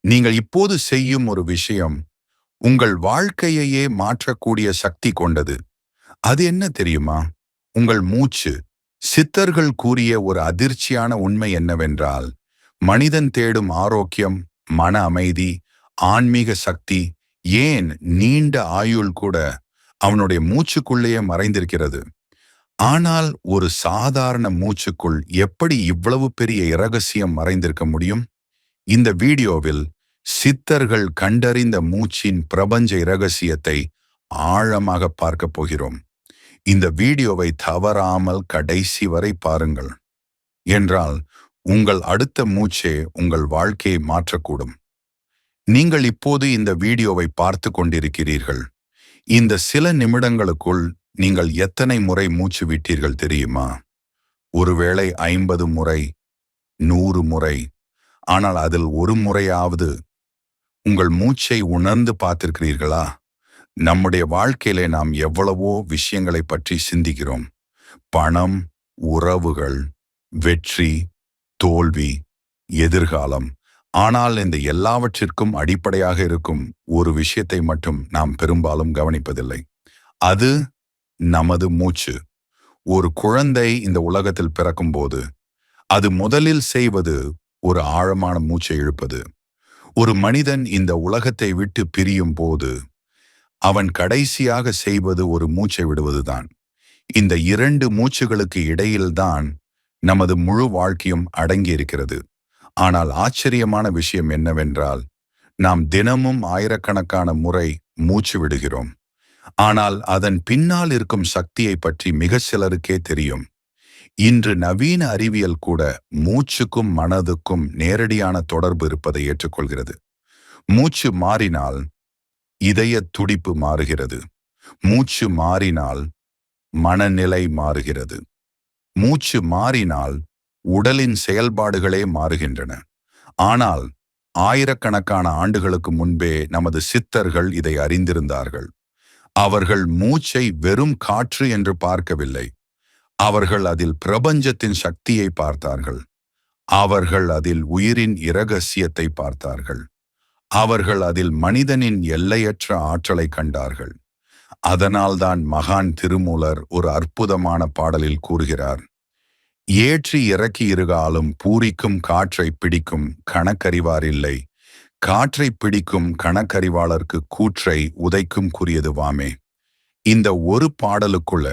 நீங்கள் இப்போது செய்யும் ஒரு விஷயம் உங்கள் வாழ்க்கையையே மாற்றக்கூடிய சக்தி கொண்டது. அது என்ன தெரியுமா? உங்கள் மூச்சு. சித்தர்கள் கூறிய ஒரு அதிர்ச்சியான உண்மை என்னவென்றால், மனிதன் தேடும் ஆரோக்கியம், மன அமைதி, ஆன்மீக சக்தி, ஏன் நீண்ட ஆயுள் கூட அவனுடைய மூச்சுக்குள்ளேயே மறைந்திருக்கிறது. ஆனால் ஒரு சாதாரண மூச்சுக்குள் எப்படி இவ்வளவு பெரிய இரகசியம் மறைந்திருக்க முடியும்? இந்த வீடியோவில் சித்தர்கள் கண்டறிந்த மூச்சின் பிரபஞ்ச இரகசியத்தை ஆழமாக பார்க்க போகிறோம். இந்த வீடியோவை தவறாமல் கடைசி வரை பாருங்கள். என்றால் உங்கள் அடுத்த மூச்சே உங்கள் வாழ்க்கையை மாற்றக்கூடும். நீங்கள் இப்போது இந்த வீடியோவை பார்த்து கொண்டிருக்கிறீர்கள். இந்த சில நிமிடங்களுக்குள் நீங்கள் எத்தனை முறை மூச்சு விட்டீர்கள் தெரியுமா? ஒருவேளை 50 முறை, 100 முறை. ஆனால் அதில் ஒரு முறையாவது உங்கள் மூச்சை உணர்ந்து பார்த்திருக்கிறீர்களா? நம்முடைய வாழ்க்கையிலே நாம் எவ்வளவோ விஷயங்களை பற்றி சிந்திக்கிறோம். பணம், உறவுகள், வெற்றி, தோல்வி, எதிர்காலம். ஆனால் இந்த எல்லாவற்றிற்கும் அடிப்படையாக இருக்கும் ஒரு விஷயத்தை மட்டும் நாம் பெரும்பாலும் கவனிப்பதில்லை. அது நமது மூச்சு. ஒரு குழந்தை இந்த உலகத்தில் பிறக்கும்போது அது முதலில் செய்வது ஒரு ஆழமான மூச்சை இழுப்பது. ஒரு மனிதன் இந்த உலகத்தை விட்டு பிரியும் போது அவன் கடைசியாக செய்வது ஒரு மூச்சை விடுவதுதான். இந்த 2 மூச்சுகளுக்கு இடையில்தான் நமது முழு வாழ்க்கையும் அடங்கியிருக்கிறது. ஆனால் ஆச்சரியமான விஷயம் என்னவென்றால், நாம் தினமும் ஆயிரக்கணக்கான முறை மூச்சு விடுகிறோம். ஆனால் அதன் பின்னால் இருக்கும் சக்தியை பற்றி மிக சிலருக்கே தெரியும். இன்று நவீன அறிவியல் கூட மூச்சுக்கும் மனதுக்கும் நேரடியான தொடர்பு இருப்பதை ஏற்றுக்கொள்கிறது. மூச்சு மாறினால் இதய துடிப்பு மாறுகிறது. மூச்சு மாறினால் மனநிலை மாறுகிறது. மூச்சு மாறினால் உடலின் செயல்பாடுகளே மாறுகின்றன. ஆனால் ஆயிரக்கணக்கான ஆண்டுகளுக்கு முன்பே நமது சித்தர்கள் இதை அறிந்திருந்தார்கள். அவர்கள் மூச்சை வெறும் காற்று என்று பார்க்கவில்லை. அவர்கள் அதில் பிரபஞ்சத்தின் சக்தியை பார்த்தார்கள். அவர்கள் அதில் உயிரின் இரகசியத்தை பார்த்தார்கள். அவர்கள் அதில் மனிதனின் எல்லையற்ற ஆற்றலை கண்டார்கள். அதனால்தான் மகான் திருமூலர் ஒரு அற்புதமான பாடலில் கூறுகிறார், ஏற்றி இறக்கி இருகாலும் பூரிக்கும் காற்றை பிடிக்கும் கணக்கறிவார் இல்லை, காற்றை பிடிக்கும் கணக்கறிவாளர்க்கு கூற்றை உதைக்கும் குறியது வாமே. இந்த ஒரு பாடலுக்குள்ள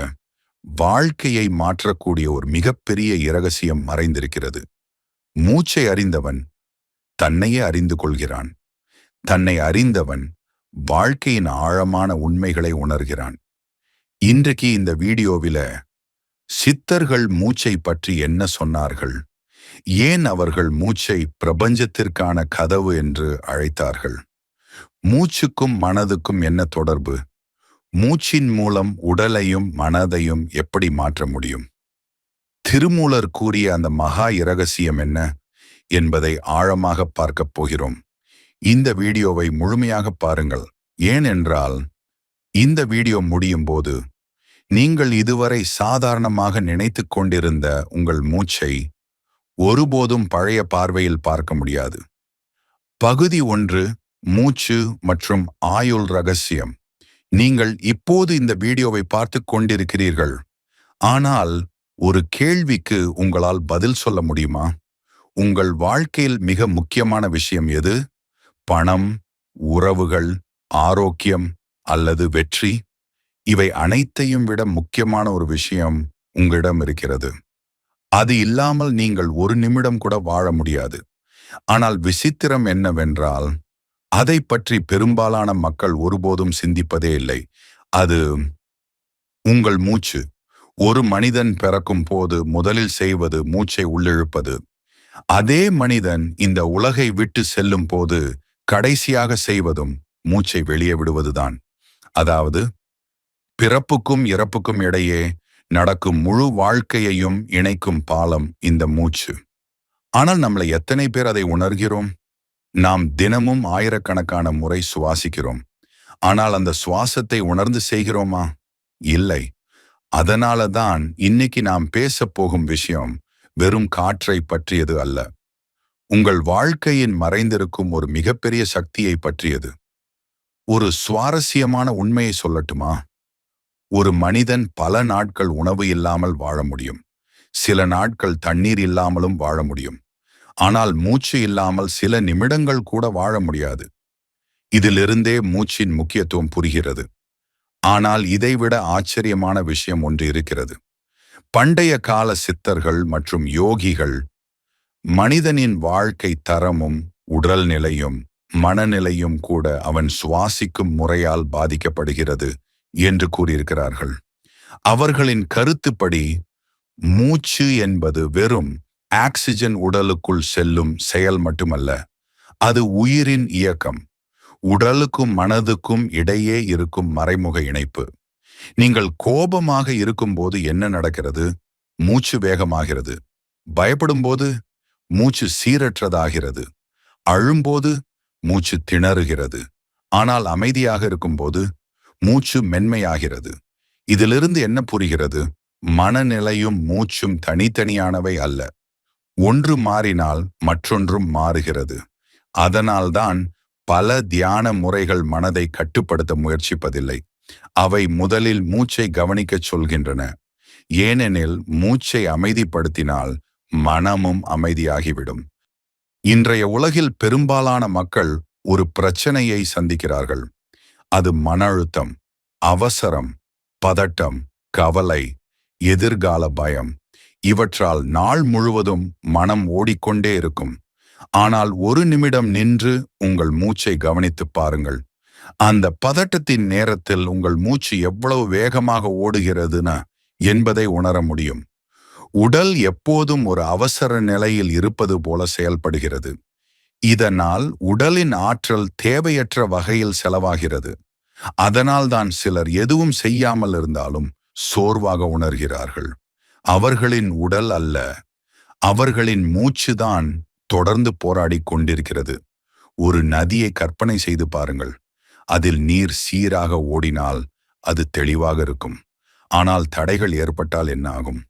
வாழ்க்கையை மாற்றக்கூடிய ஒரு மிகப்பெரிய இரகசியம் மறைந்திருக்கிறது. மூச்சை அறிந்தவன் தன்னையே அறிந்து கொள்கிறான். தன்னை அறிந்தவன் வாழ்க்கையின் ஆழமான உண்மைகளை உணர்கிறான். இன்றைக்கு இந்த வீடியோவில சித்தர்கள் மூச்சை பற்றி என்ன சொன்னார்கள், ஏன் அவர்கள் மூச்சை பிரபஞ்சத்திற்கான கதவு என்று அழைத்தார்கள், மூச்சுக்கும் மனதுக்கும் என்ன தொடர்பு, மூச்சின் மூலம் உடலையும் மனதையும் எப்படி மாற்ற முடியும், திருமூலர் கூறிய அந்த மகா இரகசியம் என்ன என்பதை ஆழமாக பார்க்கப் போகிறோம். இந்த வீடியோவை முழுமையாக பாருங்கள். ஏனென்றால் இந்த வீடியோ முடியும் போது நீங்கள் இதுவரை சாதாரணமாக நினைத்து கொண்டிருந்த உங்கள் மூச்சை ஒருபோதும் பழைய பார்வையில் பார்க்க முடியாது. பகுதி 1, மூச்சு மற்றும் ஆயுள் ரகசியம். நீங்கள் இப்போது இந்த வீடியோவை பார்த்து கொண்டிருக்கிறீர்கள். ஆனால் ஒரு கேள்விக்கு உங்களால் பதில் சொல்ல முடியுமா? உங்கள் வாழ்க்கையில் மிக முக்கியமான விஷயம் எது? பணம், உறவுகள், ஆரோக்கியம் அல்லது வெற்றி? இவை அனைத்தையும் விட முக்கியமான ஒரு விஷயம் உங்களிடம் இருக்கிறது. அது இல்லாமல் நீங்கள் ஒரு நிமிடம் கூட வாழ முடியாது. ஆனால் விசித்திரம் என்னவென்றால், அதை பற்றி பெரும்பாலான மக்கள் ஒருபோதும் சிந்திப்பதே இல்லை. அது உங்கள் மூச்சு. ஒரு மனிதன் பிறக்கும் போது முதலில் செய்வது மூச்சை உள்ளிழுப்பது. அதே மனிதன் இந்த உலகை விட்டு செல்லும் போது கடைசியாக செய்வதும் மூச்சை வெளியே விடுவதுதான். அதாவது பிறப்புக்கும் இறப்புக்கும் இடையே நடக்கும் முழு வாழ்க்கையையும் இணைக்கும் பாலம் இந்த மூச்சு. ஆனால் நம்மளை எத்தனை பேர் அதை உணர்கிறோம்? நாம் தினமும் ஆயிரக்கணக்கான முறை சுவாசிக்கிறோம். ஆனால் அந்த சுவாசத்தை உணர்ந்து செய்கிறோமா? இல்லை. அதனால தான் இன்னைக்கு நாம் பேச போகும் விஷயம் வெறும் காற்றை பற்றியது அல்ல. உங்கள் வாழ்க்கையின் மறைந்திருக்கும் ஒரு மிகப்பெரிய சக்தியை பற்றியது. ஒரு சுவாரஸ்யமான உண்மையை சொல்லட்டுமா? ஒரு மனிதன் பல நாட்கள் உணவு இல்லாமல் வாழ முடியும். சில நாட்கள் தண்ணீர் இல்லாமலும் வாழ முடியும். ஆனால் மூச்சு இல்லாமல் சில நிமிடங்கள் கூட வாழ முடியாது. இதிலிருந்தே மூச்சின் முக்கியத்துவம் புரிகிறது. ஆனால் இதைவிட ஆச்சரியமான விஷயம் ஒன்று இருக்கிறது. பண்டைய கால சித்தர்கள் மற்றும் யோகிகள் மனிதனின் வாழ்க்கை தரமும் உடல் நிலையும் மனநிலையும் கூட அவன் சுவாசிக்கும் முறையால் பாதிக்கப்படுகிறது என்று கூறியிருக்கிறார்கள். அவர்களின் கருத்துப்படி மூச்சு என்பது வெறும் ஆக்சிஜன் உடலுக்குள் செல்லும் செயல் மட்டுமல்ல, அது உயிரின் இயக்கம். உடலுக்கும் மனதுக்கும் இடையே இருக்கும் மறைமுக இணைப்பு. நீங்கள் கோபமாக இருக்கும்போது என்ன நடக்கிறது? மூச்சு வேகமாகிறது. பயப்படும்போது மூச்சு சீரற்றதாகிறது. அழும்போது மூச்சு திணறுகிறது. ஆனால் அமைதியாக இருக்கும்போது மூச்சு மென்மையாகிறது. இதிலிருந்து என்ன புரிகிறது? மனநிலையும் மூச்சும் தனித்தனியானவை அல்ல. ஒன்று மாறினால் மற்றொன்றும் மாறுகிறது. அதனால்தான் பல தியான முறைகள் மனதை கட்டுப்படுத்த முயற்சிப்பதில்லை. அவை முதலில் மூச்சை கவனிக்கச் சொல்கின்றன. ஏனெனில் மூச்சை அமைதிப்படுத்தினால் மனமும் அமைதியாகிவிடும். இன்றைய உலகில் பெரும்பாலான மக்கள் ஒரு பிரச்சனையை சந்திக்கிறார்கள். அது மன அழுத்தம், அவசரம், பதட்டம், கவலை, எதிர்கால பயம். இவற்றால் நாள் முழுவதும் மனம் ஓடிக்கொண்டே இருக்கும். ஆனால் ஒரு நிமிடம் நின்று உங்கள் மூச்சை கவனித்துப் பாருங்கள். அந்த பதட்டத்தின் நேரத்தில் உங்கள் மூச்சு எவ்வளவு வேகமாக ஓடுகிறதுன என்பதை உணர முடியும். உடல் எப்போதும் ஒரு அவசர நிலையில் இருப்பது போல செயல்படுகிறது. இதனால் உடலின் ஆற்றல் தேவையற்ற வகையில் செலவாகிறது. அதனால்தான் சிலர் எதுவும் செய்யாமல் இருந்தாலும் சோர்வாக உணர்கிறார்கள். அவர்களின் உடல் அல்ல, அவர்களின் மூச்சுதான் தொடர்ந்து போராடி கொண்டிருக்கிறது. ஒரு நதியை கற்பனை செய்து பாருங்கள். அதில் நீர் சீராக ஓடினால் அது தெளிவாக இருக்கும். ஆனால் தடைகள் ஏற்பட்டால் என்ன ஆகும்?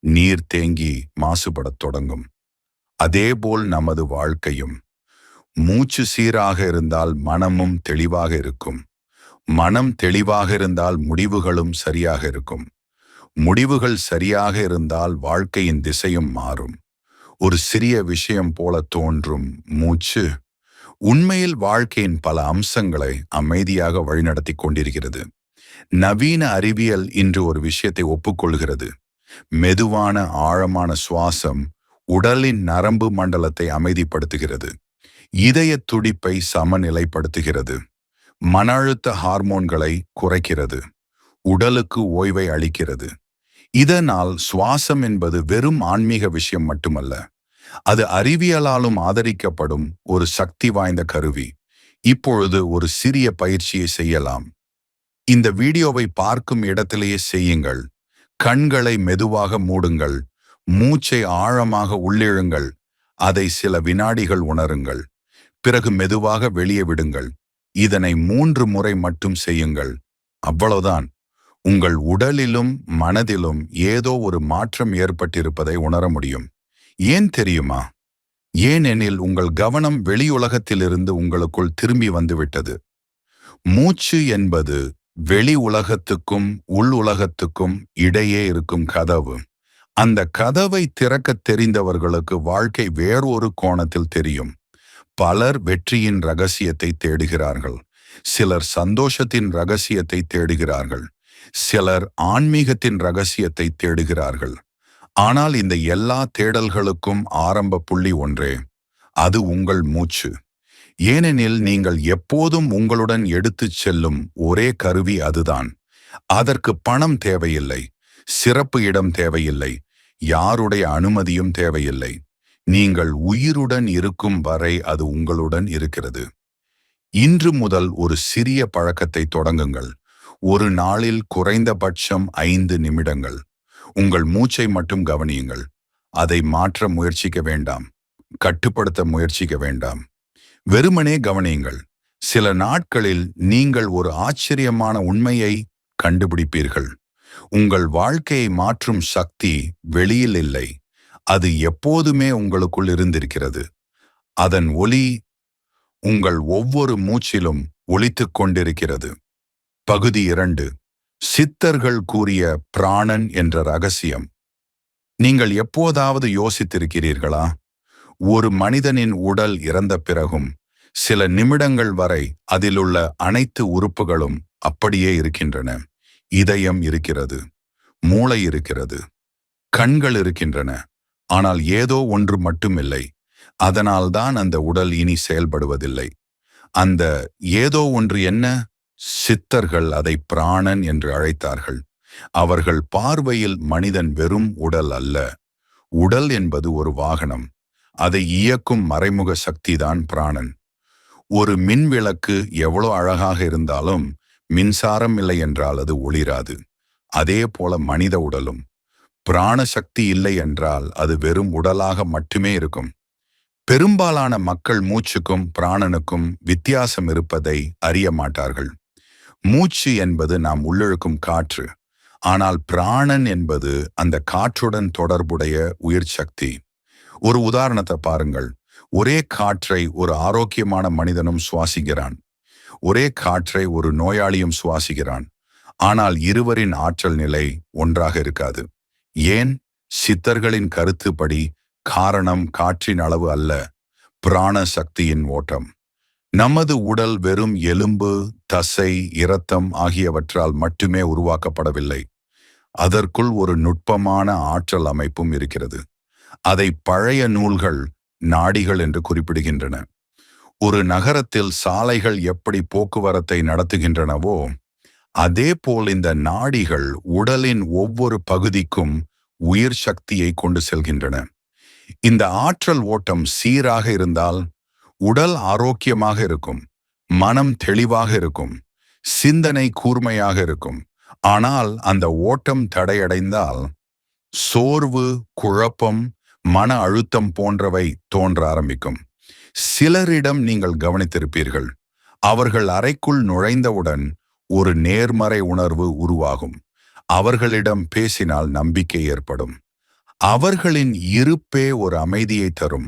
நீர் தேங்கி மாசுபடத் தொடங்கும். அதேபோல் நமது வாழ்க்கையும். மூச்சு சீராக இருந்தால் மனமும் தெளிவாக இருக்கும். மனம் தெளிவாக இருந்தால் முடிவுகளும் சரியாக இருக்கும். முடிவுகள் சரியாக இருந்தால் வாழ்க்கையின் திசையும் மாறும். ஒரு சிறிய விஷயம் போல தோன்றும் மூச்சு உண்மையில் வாழ்க்கையின் பல அம்சங்களை அமைதியாக வழிநடத்தி கொண்டிருக்கிறது. நவீன அறிவியல் இன்று ஒரு விஷயத்தை ஒப்புக்கொள்கிறது. மெதுவான ஆழமான சுவாசம் உடலின் நரம்பு மண்டலத்தை அமைதிப்படுத்துகிறது. இதய துடிப்பை சமநிலைப்படுத்துகிறது. மன அழுத்த ஹார்மோன்களை குறைக்கிறது. உடலுக்கு ஓய்வை அளிக்கிறது. இதனால் சுவாசம் என்பது வெறும் ஆன்மீக விஷயம் மட்டுமல்ல, அது அறிவியலாலும் ஆதரிக்கப்படும் ஒரு சக்தி வாய்ந்த கருவி. இப்பொழுது ஒரு சிறிய பயிற்சியை செய்யலாம். இந்த வீடியோவை பார்க்கும் இடத்திலேயே செய்யுங்கள். கண்களை மெதுவாக மூடுங்கள். மூச்சை ஆழமாக உள்ளிழுங்கள். அதை சில வினாடிகள் உணருங்கள். பிறகு மெதுவாக வெளியே விடுங்கள். இதனை 3 முறை மட்டும் செய்யுங்கள். அவ்வளவுதான். உங்கள் உடலிலும் மனதிலும் ஏதோ ஒரு மாற்றம் ஏற்பட்டிருப்பதை உணர முடியும். ஏன் தெரியுமா? ஏனெனில் உங்கள் கவனம் வெளியுலகத்திலிருந்து உங்களுக்குள் திரும்பி வந்துவிட்டது. மூச்சு என்பது வெளி உலகத்துக்கும் உள் உலகத்துக்கும் இடையே இருக்கும் கதவு. அந்த கதவை திறக்கத் தெரிந்தவர்களுக்கு வாழ்க்கை வேறொரு கோணத்தில் தெரியும். பலர் வெற்றியின் ரகசியத்தை தேடுகிறார்கள். சிலர் சந்தோஷத்தின் ரகசியத்தை தேடுகிறார்கள். சிலர் ஆன்மீகத்தின் ரகசியத்தை தேடுகிறார்கள். ஆனால் இந்த எல்லா தேடல்களுக்கும் ஆரம்ப புள்ளி ஒன்றே. அது உங்கள் மூச்சு. ஏனெனில் நீங்கள் எப்போதும் உங்களுடன் எடுத்துச் செல்லும் ஒரே கருவி அதுதான். அதற்கு பணம் தேவையில்லை. சிறப்பு இடம் தேவையில்லை. யாருடைய அனுமதியும் தேவையில்லை. நீங்கள் உயிருடன் இருக்கும் வரை அது உங்களுடன் இருக்கிறது. இன்று முதல் ஒரு சிறிய பழக்கத்தை தொடங்குங்கள். ஒரு நாளில் குறைந்தபட்சம் 5 நிமிடங்கள் உங்கள் மூச்சை மட்டும் கவனியுங்கள். அதை மாற்ற முயற்சிக்க வேண்டாம். கட்டுப்படுத்த முயற்சிக்க வேண்டாம். வெறுமனே கவனியுங்கள். சில நாட்களில் நீங்கள் ஒரு ஆச்சரியமான உண்மையை கண்டுபிடிப்பீர்கள். உங்கள் வாழ்க்கையை மாற்றும் சக்தி வெளியில் இல்லை. அது எப்போதுமே உங்களுக்குள் இருந்திருக்கிறது. அதன் ஒலி உங்கள் ஒவ்வொரு மூச்சிலும் ஒலித்துக் கொண்டிருக்கிறது. பகுதி 2. சித்தர்கள் கூறிய பிராணன் என்ற ரகசியம். நீங்கள் எப்போதாவது யோசித்திருக்கிறீர்களா? ஒரு மனிதனின் உடல் இறந்த பிறகும் சில நிமிடங்கள் வரை அதிலுள்ள அனைத்து உறுப்புகளும் அப்படியே இருக்கின்றன. இதயம் இருக்கிறது, மூளை இருக்கிறது, கண்கள் இருக்கின்றன. ஆனால் ஏதோ ஒன்று மட்டுமில்லை. அதனால்தான் அந்த உடல் இனி செயல்படுவதில்லை. அந்த ஏதோ ஒன்று என்ன? சித்தர்கள் அதை பிராணன் என்று அழைத்தார்கள். அவர்கள் பார்வையில் மனிதன் வெறும் உடல் அல்ல. உடல் என்பது ஒரு வாகனம். அதை இயக்கும் மறைமுக சக்திதான் பிராணன். ஒரு மின் விளக்கு எவ்வளோ அழகாக இருந்தாலும் மின்சாரம் இல்லை என்றால் அது ஒளிராது. அதே போல மனித உடலும். பிராண சக்தி இல்லை என்றால் அது வெறும் உடலாக மட்டுமே இருக்கும். பெரும்பாலான மக்கள் மூச்சுக்கும் பிராணனுக்கும் வித்தியாசம் இருப்பதை அறிய மாட்டார்கள். மூச்சு என்பது நாம் உள்ளிழுக்கும் காற்று. ஆனால் பிராணன் என்பது அந்த காற்றுடன் தொடர்புடைய உயிர் சக்தி. ஒரு உதாரணத்தை பாருங்கள். ஒரே காற்றை ஒரு ஆரோக்கியமான மனிதனும் சுவாசிக்கிறான். ஒரே காற்றை ஒரு நோயாளியும் சுவாசிக்கிறான். ஆனால் இருவரின் ஆற்றல் நிலை ஒன்றாக இருக்காது. ஏன்? சித்தர்களின் கருத்துப்படி காரணம் காற்றின் அளவு அல்ல, பிராண சக்தியின் ஓட்டம். நமது உடல் வெறும் எலும்பு, தசை, இரத்தம் ஆகியவற்றால் மட்டுமே உருவாக்கப்படவில்லை. அதற்குள் ஒரு நுட்பமான ஆற்றல் அமைப்பும் இருக்கிறது. அதை பழைய நூல்கள் நாடிகள் என்று குறிப்பிடுகின்றன. ஒரு நகரத்தில் சாலைகள் எப்படி போக்குவரத்தை நடத்துகின்றனவோ அதேபோல் இந்த நாடிகள் உடலின் ஒவ்வொரு பகுதிக்கும் உயிர் சக்தியை கொண்டு செல்கின்றன. இந்த ஆற்றல் ஓட்டம் சீராக இருந்தால் உடல் ஆரோக்கியமாக இருக்கும், மனம் தெளிவாக இருக்கும், சிந்தனை கூர்மையாக இருக்கும். ஆனால் அந்த ஓட்டம் தடையடைந்தால் சோர்வு, குழப்பம், மன அழுத்தம் போன்றவை தோன்ற ஆரம்பிக்கும். சிலரிடம் நீங்கள் கவனித்திருப்பீர்கள். அவர்கள் அறைக்குள் நுழைந்தவுடன் ஒரு நேர்மறை உணர்வு உருவாகும். அவர்களிடம் பேசினால் நம்பிக்கை ஏற்படும். அவர்களின் இருப்பே ஒரு அமைதியை தரும்.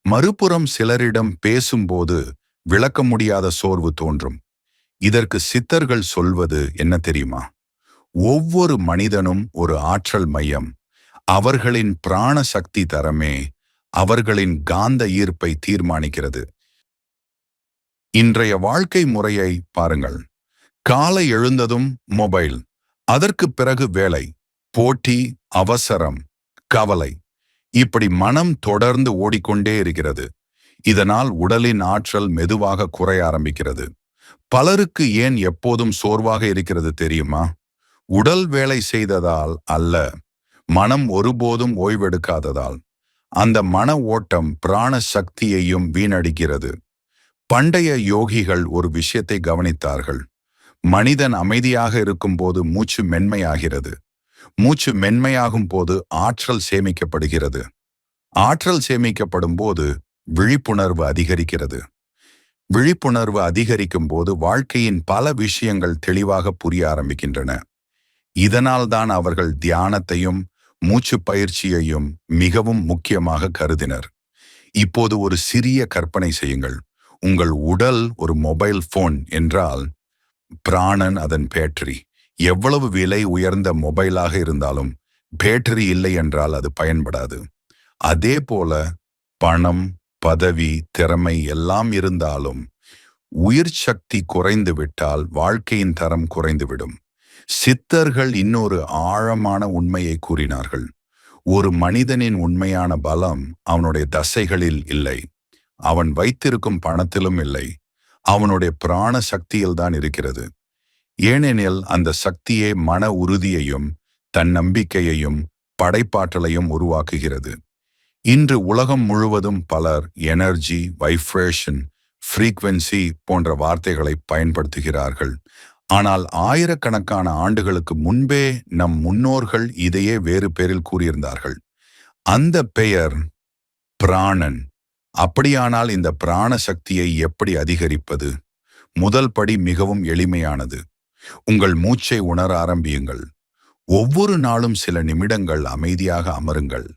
மறுபுறம் சிலரிடம் பேசும்போது விளக்க முடியாத சோர்வு தோன்றும். இதற்கு சித்தர்கள் சொல்வது என்ன தெரியுமா? ஒவ்வொரு மனிதனும் ஒரு ஆற்றல் மையம். அவர்களின் பிராண சக்தி தரமே அவர்களின் காந்த ஈர்ப்பை தீர்மானிக்கிறது. இன்றைய வாழ்க்கை முறையை பாருங்கள். காலை எழுந்ததும் மொபைல், அதற்கு பிறகு வேலை, போட்டி, அவசரம், கவலை, இப்படி மனம் தொடர்ந்து ஓடிக்கொண்டே இருக்கிறது. இதனால் உடலின் ஆற்றல் மெதுவாக குறைய ஆரம்பிக்கிறது. பலருக்கு ஏன் எப்போதும் சோர்வாக இருக்கிறது தெரியுமா? உடல் வேலை செய்ததால் அல்ல, மனம் ஒருபோதும் ஓய்வெடுக்காததால். அந்த மன ஓட்டம் பிராண சக்தியையும் வீணடிக்கிறது. பண்டைய யோகிகள் ஒரு விஷயத்தை கவனித்தார்கள். மனிதன் அமைதியாக இருக்கும்போது மூச்சு மென்மையாகிறது. மூச்சு மென்மையாகும் போது ஆற்றல் சேமிக்கப்படுகிறது. ஆற்றல் சேமிக்கப்படும் போது விழிப்புணர்வு அதிகரிக்கிறது. விழிப்புணர்வு அதிகரிக்கும் போது வாழ்க்கையின் பல விஷயங்கள் தெளிவாக புரிய ஆரம்பிக்கின்றன. இதனால்தான் அவர்கள் தியானத்தையும் மூச்சு பயிற்சியையும் மிகவும் முக்கியமாக கருதினர். இப்போது ஒரு சிறிய கற்பனை செய்யுங்கள். உங்கள் உடல் ஒரு மொபைல் போன் என்றால் பிராணன் அதன் பேட்டரி. எவ்வளவு விலை உயர்ந்த மொபைலாக இருந்தாலும் பேட்டரி இல்லை என்றால் அது பயன்படாது. அதே போல பணம், பதவி, திறமை எல்லாம் இருந்தாலும் உயிர் சக்தி குறைந்து விட்டால் வாழ்க்கையின் தரம் குறைந்துவிடும். சித்தர்கள் இன்னொரு ஆழமான உண்மையை கூறினார்கள். ஒரு மனிதனின் உண்மையான பலம் அவனுடைய தசைகளில் இல்லை, அவன் வைத்திருக்கும் பணத்திலும் இல்லை, அவனுடைய பிராண சக்தியில்தான் இருக்கிறது. ஏனெனில் அந்த சக்தியே மன உறுதியையும் தன்னம்பிக்கையையும் படைப்பாற்றலையும் உருவாக்குகிறது. இன்று உலகம் முழுவதும் பலர் எனர்ஜி, வைப்ரேஷன், ஃப்ரீக்வென்சி போன்ற வார்த்தைகளை பயன்படுத்துகிறார்கள். ஆனால் ஆயிரக்கணக்கான ஆண்டுகளுக்கு முன்பே நம் முன்னோர்கள் இதையே வேறு பெயரில் கூறியிருந்தார்கள். அந்த பெயர் பிராணன். அப்படியானால் இந்த பிராண சக்தியை எப்படி அதிகரிப்பது? முதல் படி மிகவும் எளிமையானது. உங்கள் மூச்சை உணர ஆரம்பியுங்கள். ஒவ்வொரு நாளும் சில நிமிடங்கள் அமைதியாக அமருங்கள்.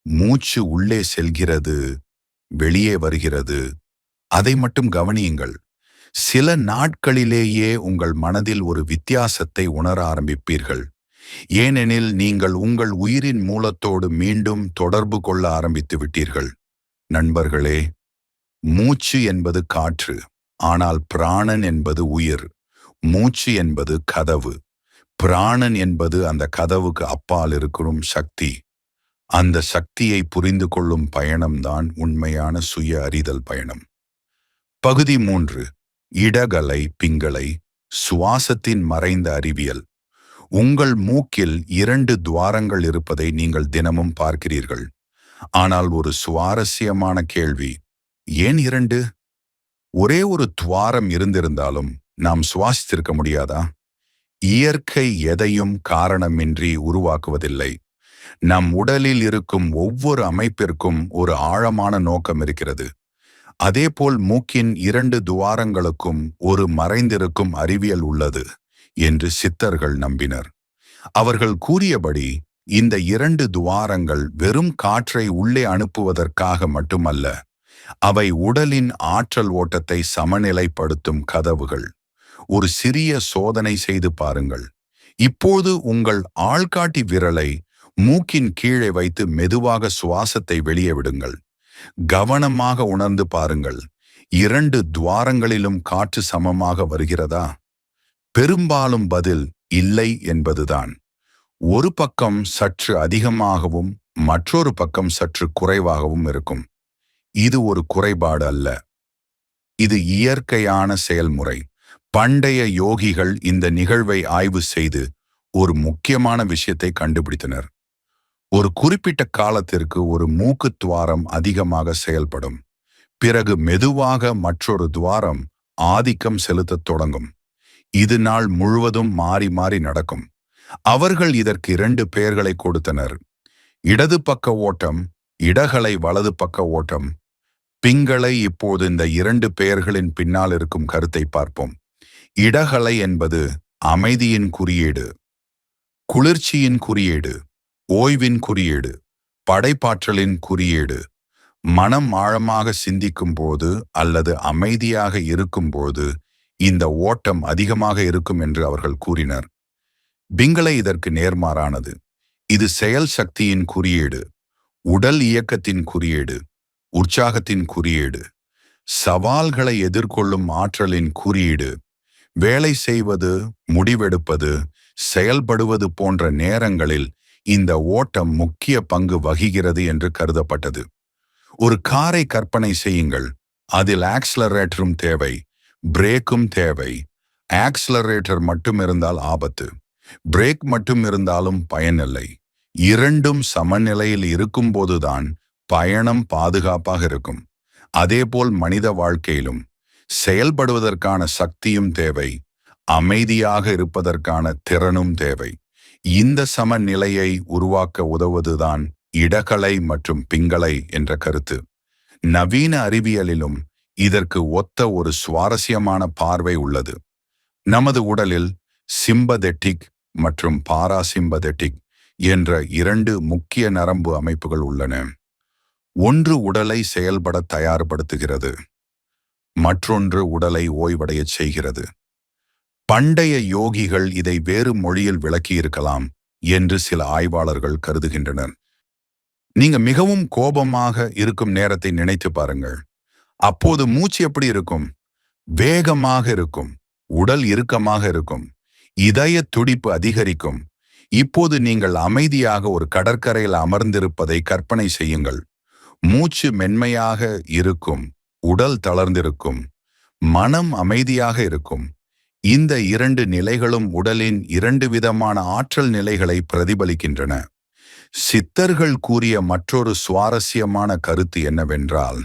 மூச்சு உள்ளே செல்கிறது, வெளியே வருகிறது. அதை மட்டும் கவனியுங்கள். சில நாட்களிலேயே உங்கள் மனதில் ஒரு வித்தியாசத்தை உணர ஆரம்பிப்பீர்கள். ஏனெனில் நீங்கள் உங்கள் உயிரின் மூலத்தோடு மீண்டும் தொடர்பு கொள்ள ஆரம்பித்து விட்டீர்கள். நண்பர்களே, மூச்சு என்பது காற்று, ஆனால் பிராணன் என்பது உயிர். மூச்சு என்பது கதவு, பிராணன் என்பது அந்த கதவுக்கு அப்பால் இருக்கும் சக்தி. அந்த சக்தியை புரிந்து கொள்ளும் பயணம்தான் உண்மையான சுய அறிதல் பயணம். பகுதி 3. இடகலை பிங்களை, சுவாசத்தின் மறைந்த அறிவியல். உங்கள் மூக்கில் 2 துவாரங்கள் இருப்பதை நீங்கள் தினமும் பார்க்கிறீர்கள். ஆனால் ஒரு சுவாரஸ்யமான கேள்வி, ஏன் 2? ஒரே ஒரு துவாரம் இருந்திருந்தாலும் நாம் சுவாசித்திருக்க முடியாதா? இயற்கை எதையும் காரணமின்றி உருவாக்குவதில்லை. நம் உடலில் இருக்கும் ஒவ்வொரு அமைப்பிற்கும் ஒரு ஆழமான நோக்கம் இருக்கிறது. அதேபோல் மூக்கின் 2 துவாரங்களுக்கும் ஒரு மறைந்திருக்கும் அறிவியல் உள்ளது என்று சித்தர்கள் நம்பினர். அவர்கள் கூறியபடி இந்த 2 துவாரங்கள் வெறும் காற்றை உள்ளே அனுப்புவதற்காக மட்டுமல்ல, அவை உடலின் ஆற்றல் ஓட்டத்தை சமநிலைப்படுத்தும் கதவுகள். ஒரு சிறிய சோதனை செய்து பாருங்கள். இப்போது உங்கள் ஆள்காட்டி விரலை மூக்கின் கீழே வைத்து மெதுவாக சுவாசத்தை வெளியே விடுங்கள். கவனமாக உணர்ந்து பாருங்கள். 2 துவாரங்களிலும் காற்று சமமாக வருகிறதா? பெரும்பாலும் பதில் இல்லை என்பதுதான். ஒரு பக்கம் சற்று அதிகமாகவும் மற்றொரு பக்கம் சற்று குறைவாகவும் இருக்கும். இது ஒரு குறைபாடு அல்ல. இது இயற்கையான செயல்முறை. பண்டைய யோகிகள் இந்த நிகழ்வை ஆய்வு செய்து ஒரு முக்கியமான விஷயத்தை கண்டுபிடித்தனர். ஒரு குறிப்பிட்ட காலத்திற்கு ஒரு மூக்கு துவாரம் அதிகமாக செயல்படும். பிறகு மெதுவாக மற்றொரு துவாரம் ஆதிக்கம் செலுத்தத் தொடங்கும். இது நாள் முழுவதும் மாறி மாறி நடக்கும். அவர்கள் இதற்கு 2 பெயர்களை கொடுத்தனர். இடது பக்க ஓட்டம், இடகலை வலது பக்க ஓட்டம். பிங்களை. இப்போது இந்த 2 பெயர்களின் பின்னால் இருக்கும் கருத்தை பார்ப்போம். இடகலை என்பது அமைதியின் குறியீடு, குளிர்ச்சியின் குறியீடு, ஓய்வின் குறியீடு, படைப்பாற்றலின் குறியீடு. மனம் ஆழமாக சிந்திக்கும் போது அல்லது அமைதியாக இருக்கும்போது இந்த ஓட்டம் அதிகமாக இருக்கும் என்று அவர்கள் கூறினர். பிங்களை இதற்கு நேர்மாறானது. இது செயல் சக்தியின் குறியீடு, உடல் இயக்கத்தின் குறியீடு, உற்சாகத்தின் குறியீடு, சவால்களை எதிர்கொள்ளும் ஆற்றலின் குறியீடு. வேலை செய்வது, முடிவெடுப்பது, செயல்படுவது போன்ற நேரங்களில் இந்த ஓட்டம் முக்கிய பங்கு வகிக்கிறது என்று கருதப்பட்டது. ஒரு காரை கற்பனை செய்யுங்கள். அதில் ஆக்ஸலரேட்டரும் தேவை, பிரேக்கும் தேவை. ஆக்ஸலரேட்டர் மட்டும் இருந்தால் ஆபத்து, பிரேக் மட்டும் இருந்தாலும் பயனில்லை. இரண்டும் சமநிலையில் இருக்கும்போதுதான் பயணம் பாதுகாப்பாக இருக்கும். அதேபோல் மனித வாழ்க்கையிலும் செயல்படுவதற்கான சக்தியும் தேவை, அமைதியாக இருப்பதற்கான திறனும் தேவை. இந்த சமநிலையை உருவாக்க உதவுவதுதான் இடகலை மற்றும் பிங்களை என்ற கருத்து. நவீன அறிவியலிலும் இதற்கு ஒத்த ஒரு சுவாரஸ்யமான பார்வை உள்ளது. நமது உடலில் சிம்பதெட்டிக் மற்றும் பாராசிம்பதெட்டிக் என்ற 2 முக்கிய நரம்பு அமைப்புகள் உள்ளன. ஒன்று உடலை செயல்பட தயார்படுத்துகிறது, மற்றொன்று உடலை ஓய்வடையச் செய்கிறது. பண்டைய யோகிகள் இதை வேறு மொழியில் விளக்கியிருக்கலாம் என்று சில ஆய்வாளர்கள் கருதுகின்றனர். நீங்க மிகவும் கோபமாக இருக்கும் நேரத்தை நினைத்து பாருங்கள். அப்போது மூச்சு எப்படி இருக்கும்? வேகமாக இருக்கும், உடல் இறுக்கமாக இருக்கும், இதய துடிப்பு அதிகரிக்கும். இப்போது நீங்கள் அமைதியாக ஒரு கடற்கரையில் அமர்ந்திருப்பதை கற்பனை செய்யுங்கள். மூச்சு மென்மையாக இருக்கும், உடல் தளர்ந்திருக்கும், மனம் அமைதியாக இருக்கும். இந்த 2 நிலைகளும் உடலின் 2 விதமான ஆற்றல் நிலைகளை பிரதிபலிக்கின்றன. சித்தர்கள் கூறிய மற்றொரு சுவாரஸ்யமான கருத்து என்னவென்றால்,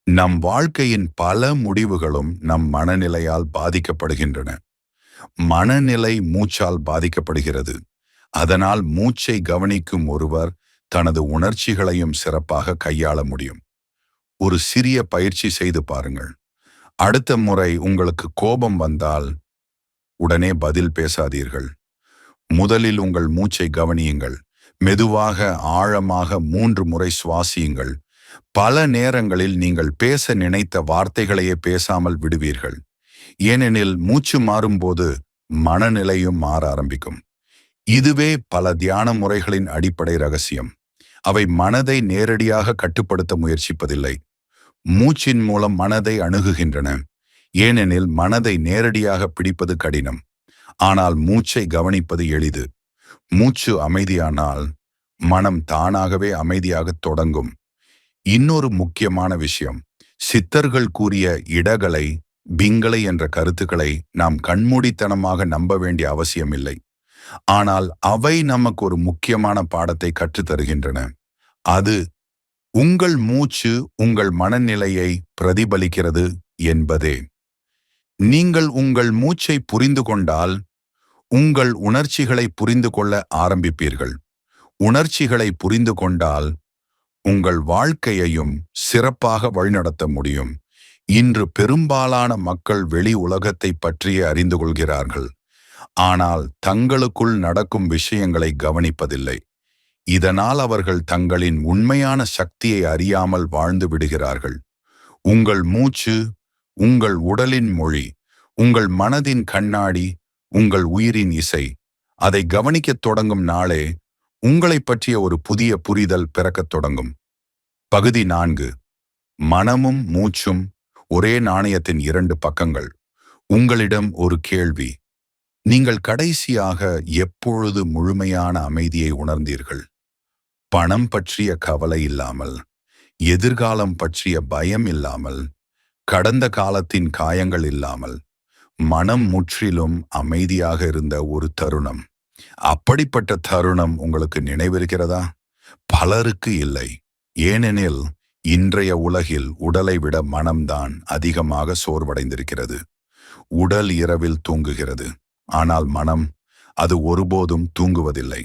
நம் வாழ்க்கையின் பல முடிவுகளும் நம் மனநிலையால் பாதிக்கப்படுகின்றன. மனநிலை மூச்சால் பாதிக்கப்படுகிறது. அதனால் மூச்சை கவனிக்கும் ஒருவர் தனது உணர்ச்சிகளையும் சிறப்பாக கையாள முடியும். ஒரு சிறிய பயிற்சி செய்து பாருங்கள். அடுத்த முறை உங்களுக்கு கோபம் வந்தால் உடனே பதில் பேசாதீர்கள். முதலில் உங்கள் மூச்சை கவனியுங்கள். மெதுவாக ஆழமாக 3 முறை சுவாசியுங்கள். பல நேரங்களில் நீங்கள் பேச நினைத்த வார்த்தைகளையே பேசாமல் விடுவீர்கள். ஏனெனில் மூச்சு மாறும்போது மனநிலையும் மாற ஆரம்பிக்கும். இதுவே பல தியான முறைகளின் அடிப்படை ரகசியம். அவை மனதை நேரடியாக கட்டுப்படுத்த முயற்சிப்பதில்லை. மூச்சின் மூலம் மனதை அணுகுகின்றன. ஏனெனில் மனதை நேரடியாக பிடிப்பது கடினம். ஆனால் மூச்சை கவனிப்பது எளிது. மூச்சு அமைதியானால் மனம் தானாகவே அமைதியாகத் தொடங்கும். இன்னொரு முக்கியமான விஷயம், சித்தர்கள் கூறிய இடகலை, பிங்களை என்ற கருத்துக்களை நாம் கண்மூடித்தனமாக நம்ப வேண்டிய அவசியமில்லை. ஆனால் அவை நமக்கு ஒரு முக்கியமான பாடத்தை கற்றுத் தருகின்றன. அது உங்கள் மூச்சு உங்கள் மனநிலையை பிரதிபலிக்கிறது என்பதே. நீங்கள் உங்கள் மூச்சை புரிந்து கொண்டால் உங்கள் உணர்ச்சிகளை புரிந்து கொள்ள ஆரம்பிப்பீர்கள். உணர்ச்சிகளை புரிந்து கொண்டால் உங்கள் வாழ்க்கையையும் சிறப்பாக வழிநடத்த முடியும். இன்று பெரும்பாலான மக்கள் வெளி உலகத்தை பற்றியே அறிந்து கொள்கிறார்கள். ஆனால் தங்களுக்குள் நடக்கும் விஷயங்களை கவனிப்பதில்லை. இதனால் அவர்கள் தங்களின் உண்மையான சக்தியை அறியாமல் வாழ்ந்து விடுகிறார்கள். உங்கள் மூச்சு உங்கள் உடலின் மொழி, உங்கள் மனதின் கண்ணாடி, உங்கள் உயிரின் இசை. அதை கவனிக்கத் தொடங்கும் நாளே உங்களை பற்றிய ஒரு புதிய புரிதல் பிறக்கத் தொடங்கும். பகுதி 4. மனமும் மூச்சும் ஒரே நாணயத்தின் 2 பக்கங்கள். உங்களிடம் ஒரு கேள்வி. நீங்கள் கடைசியாக எப்பொழுது முழுமையான அமைதியை உணர்ந்தீர்கள்? பணம் பற்றிய கவலை இல்லாமல், எதிர்காலம் பற்றிய பயம் இல்லாமல், கடந்த காலத்தின் காயங்கள் இல்லாமல், மனம் முற்றிலும் அமைதியாக இருந்த ஒரு தருணம். அப்படிப்பட்ட தருணம் உங்களுக்கு நினைவிருக்கிறதா? பலருக்கு இல்லை. ஏனெனில் இன்றைய உலகில் உடலை விட மனம்தான் அதிகமாக சோர்வடைந்திருக்கிறது. உடல் இரவில் தூங்குகிறது, ஆனால் மனம், அது ஒருபோதும் தூங்குவதில்லை.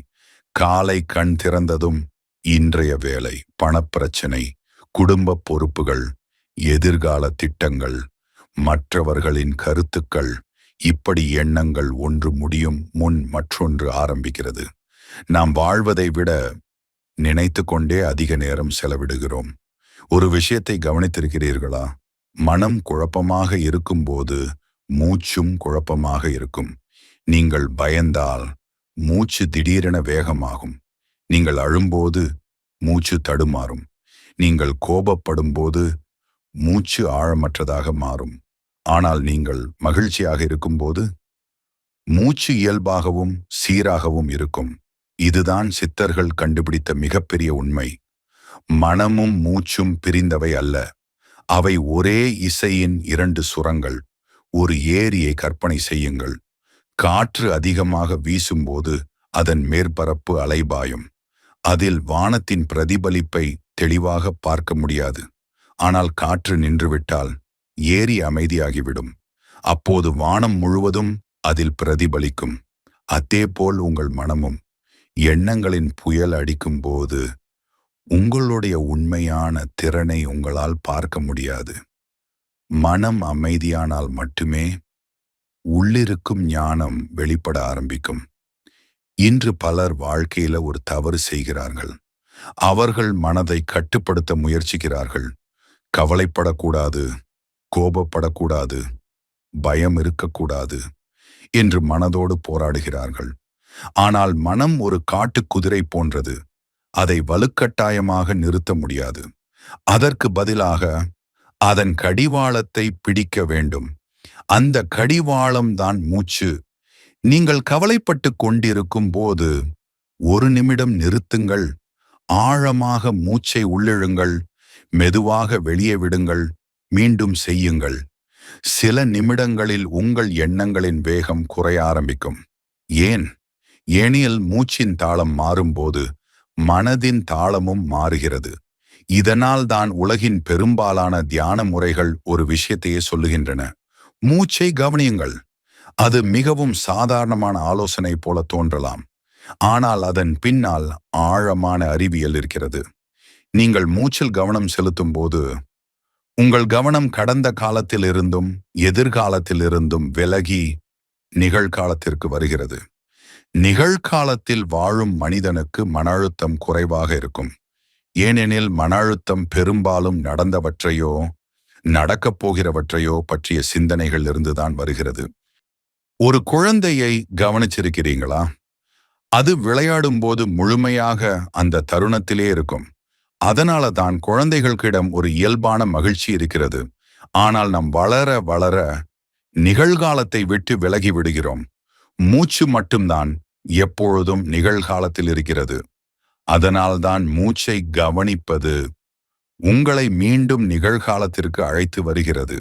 காலை கண் திறந்ததும் இன்றைய வேலை, பணப்பிரச்சனை, குடும்ப பொறுப்புகள், எதிர்கால திட்டங்கள், மற்றவர்களின் கருத்துக்கள், இப்படி எண்ணங்கள் ஒன்று முடியும் முன் மற்றொன்று ஆரம்பிக்கிறது. நாம் வாழ்வதை விட நினைத்து கொண்டே அதிக நேரம் செலவிடுகிறோம். ஒரு விஷயத்தை கவனித்திருக்கிறீர்களா? மனம் குழப்பமாக இருக்கும்போது மூச்சும் குழப்பமாக இருக்கும். நீங்கள் பயந்தால் மூச்சு திடீரென வேகமாகும். நீங்கள் அழும்போது மூச்சு தடுமாறும். நீங்கள் கோபப்படும் போது மூச்சு ஆழமற்றதாக மாறும். ஆனால் நீங்கள் மகிழ்ச்சியாக இருக்கும்போது மூச்சு இயல்பாகவும் சீராகவும் இருக்கும். இதுதான் சித்தர்கள் கண்டுபிடித்த மிகப்பெரிய உண்மை. மனமும் மூச்சும் பிரிந்தவை அல்ல. அவை ஒரே இசையின் 2 சுரங்கள். ஒரு ஏரியை கற்பனை செய்யுங்கள். காற்று அதிகமாக வீசும்போது அதன் மேற்பரப்பு அலைபாயும். அதில் வானத்தின் பிரதிபலிப்பை தெளிவாக பார்க்க முடியாது. ஆனால் காற்று நின்றுவிட்டால் ஏரி அமைதியாகிவிடும். அப்போது வானம் முழுவதும் அதில் பிரதிபலிக்கும். அதேபோல் உங்கள் மனமும். எண்ணங்களின் புயல் அடிக்கும்போது உங்களுடைய உண்மையான திறனை உங்களால் பார்க்க முடியாது. மனம் அமைதியானால் மட்டுமே உள்ளிருக்கும் ஞானம் வெளிப்பட ஆரம்பிக்கும். இன்று பலர் வாழ்க்கையில ஒரு தவறு செய்கிறார்கள். அவர்கள் மனதை கட்டுப்படுத்த முயற்சிக்கிறார்கள். கவலைப்படக்கூடாது, கோபப்படக்கூடாது, பயம் இருக்கக்கூடாது என்று மனதோடு போராடுகிறார்கள். ஆனால் மனம் ஒரு காட்டுக்குதிரை போன்றது. அதை வலுக்கட்டாயமாக நிறுத்த முடியாது. அதற்கு பதிலாக அதன் கடிவாளத்தை பிடிக்க வேண்டும். அந்த கடிவாளம் தான் மூச்சு. நீங்கள் கவலைப்பட்டு கொண்டிருக்கும் போது 1 நிமிடம் நிறுத்துங்கள். ஆழமாக மூச்சை உள்ளிழுங்கள். மெதுவாக வெளியே விடுங்கள். மீண்டும் செய்யுங்கள். சில நிமிடங்களில் உங்கள் எண்ணங்களின் வேகம் குறைய ஆரம்பிக்கும். ஏன்? ஏனில் மூச்சின் தாளம் மாறும்போது மனதின் தாளமும் மாறுகிறது. இதனால் தான் உலகின் பெரும்பாலான தியான முறைகள் ஒரு விஷயத்தையே சொல்லுகின்றன. மூச்சை கவனியுங்கள். அது மிகவும் சாதாரணமான ஆலோசனை போல தோன்றலாம். ஆனால் அதன் பின்னால் ஆழமான அறிவியல் இருக்கிறது. நீங்கள் மூச்சில் கவனம் செலுத்தும் போது உங்கள் கவனம் கடந்த காலத்திலிருந்தும் எதிர்காலத்திலிருந்தும் விலகி நிகழ்காலத்திற்கு வருகிறது. நிகழ்காலத்தில் வாழும் மனிதனுக்கு மன அழுத்தம் குறைவாக இருக்கும். ஏனெனில் மன அழுத்தம் பெரும்பாலும் நடந்தவற்றையோ நடக்கப் போகிறவற்றையோ பற்றிய சிந்தனைகள் இருந்துதான் வருகிறது. ஒரு குழந்தையை கவனிச்சிருக்கிறீங்களா? அது விளையாடும் போது முழுமையாக அந்த தருணத்திலே இருக்கும். அதனால தான் குழந்தைகளிடம் ஒரு இயல்பான மகிழ்ச்சி இருக்கிறது. ஆனால் நாம் வளர வளர நிகழ்காலத்தை விட்டு விலகி விடுகிறோம். மூச்சு மட்டும்தான் எப்பொழுதும் நிகழ்காலத்தில் இருக்கிறது. அதனால்தான் மூச்சை கவனிப்பது உங்களை மீண்டும் நிகழ்காலத்திற்கு அழைத்து வருகிறது.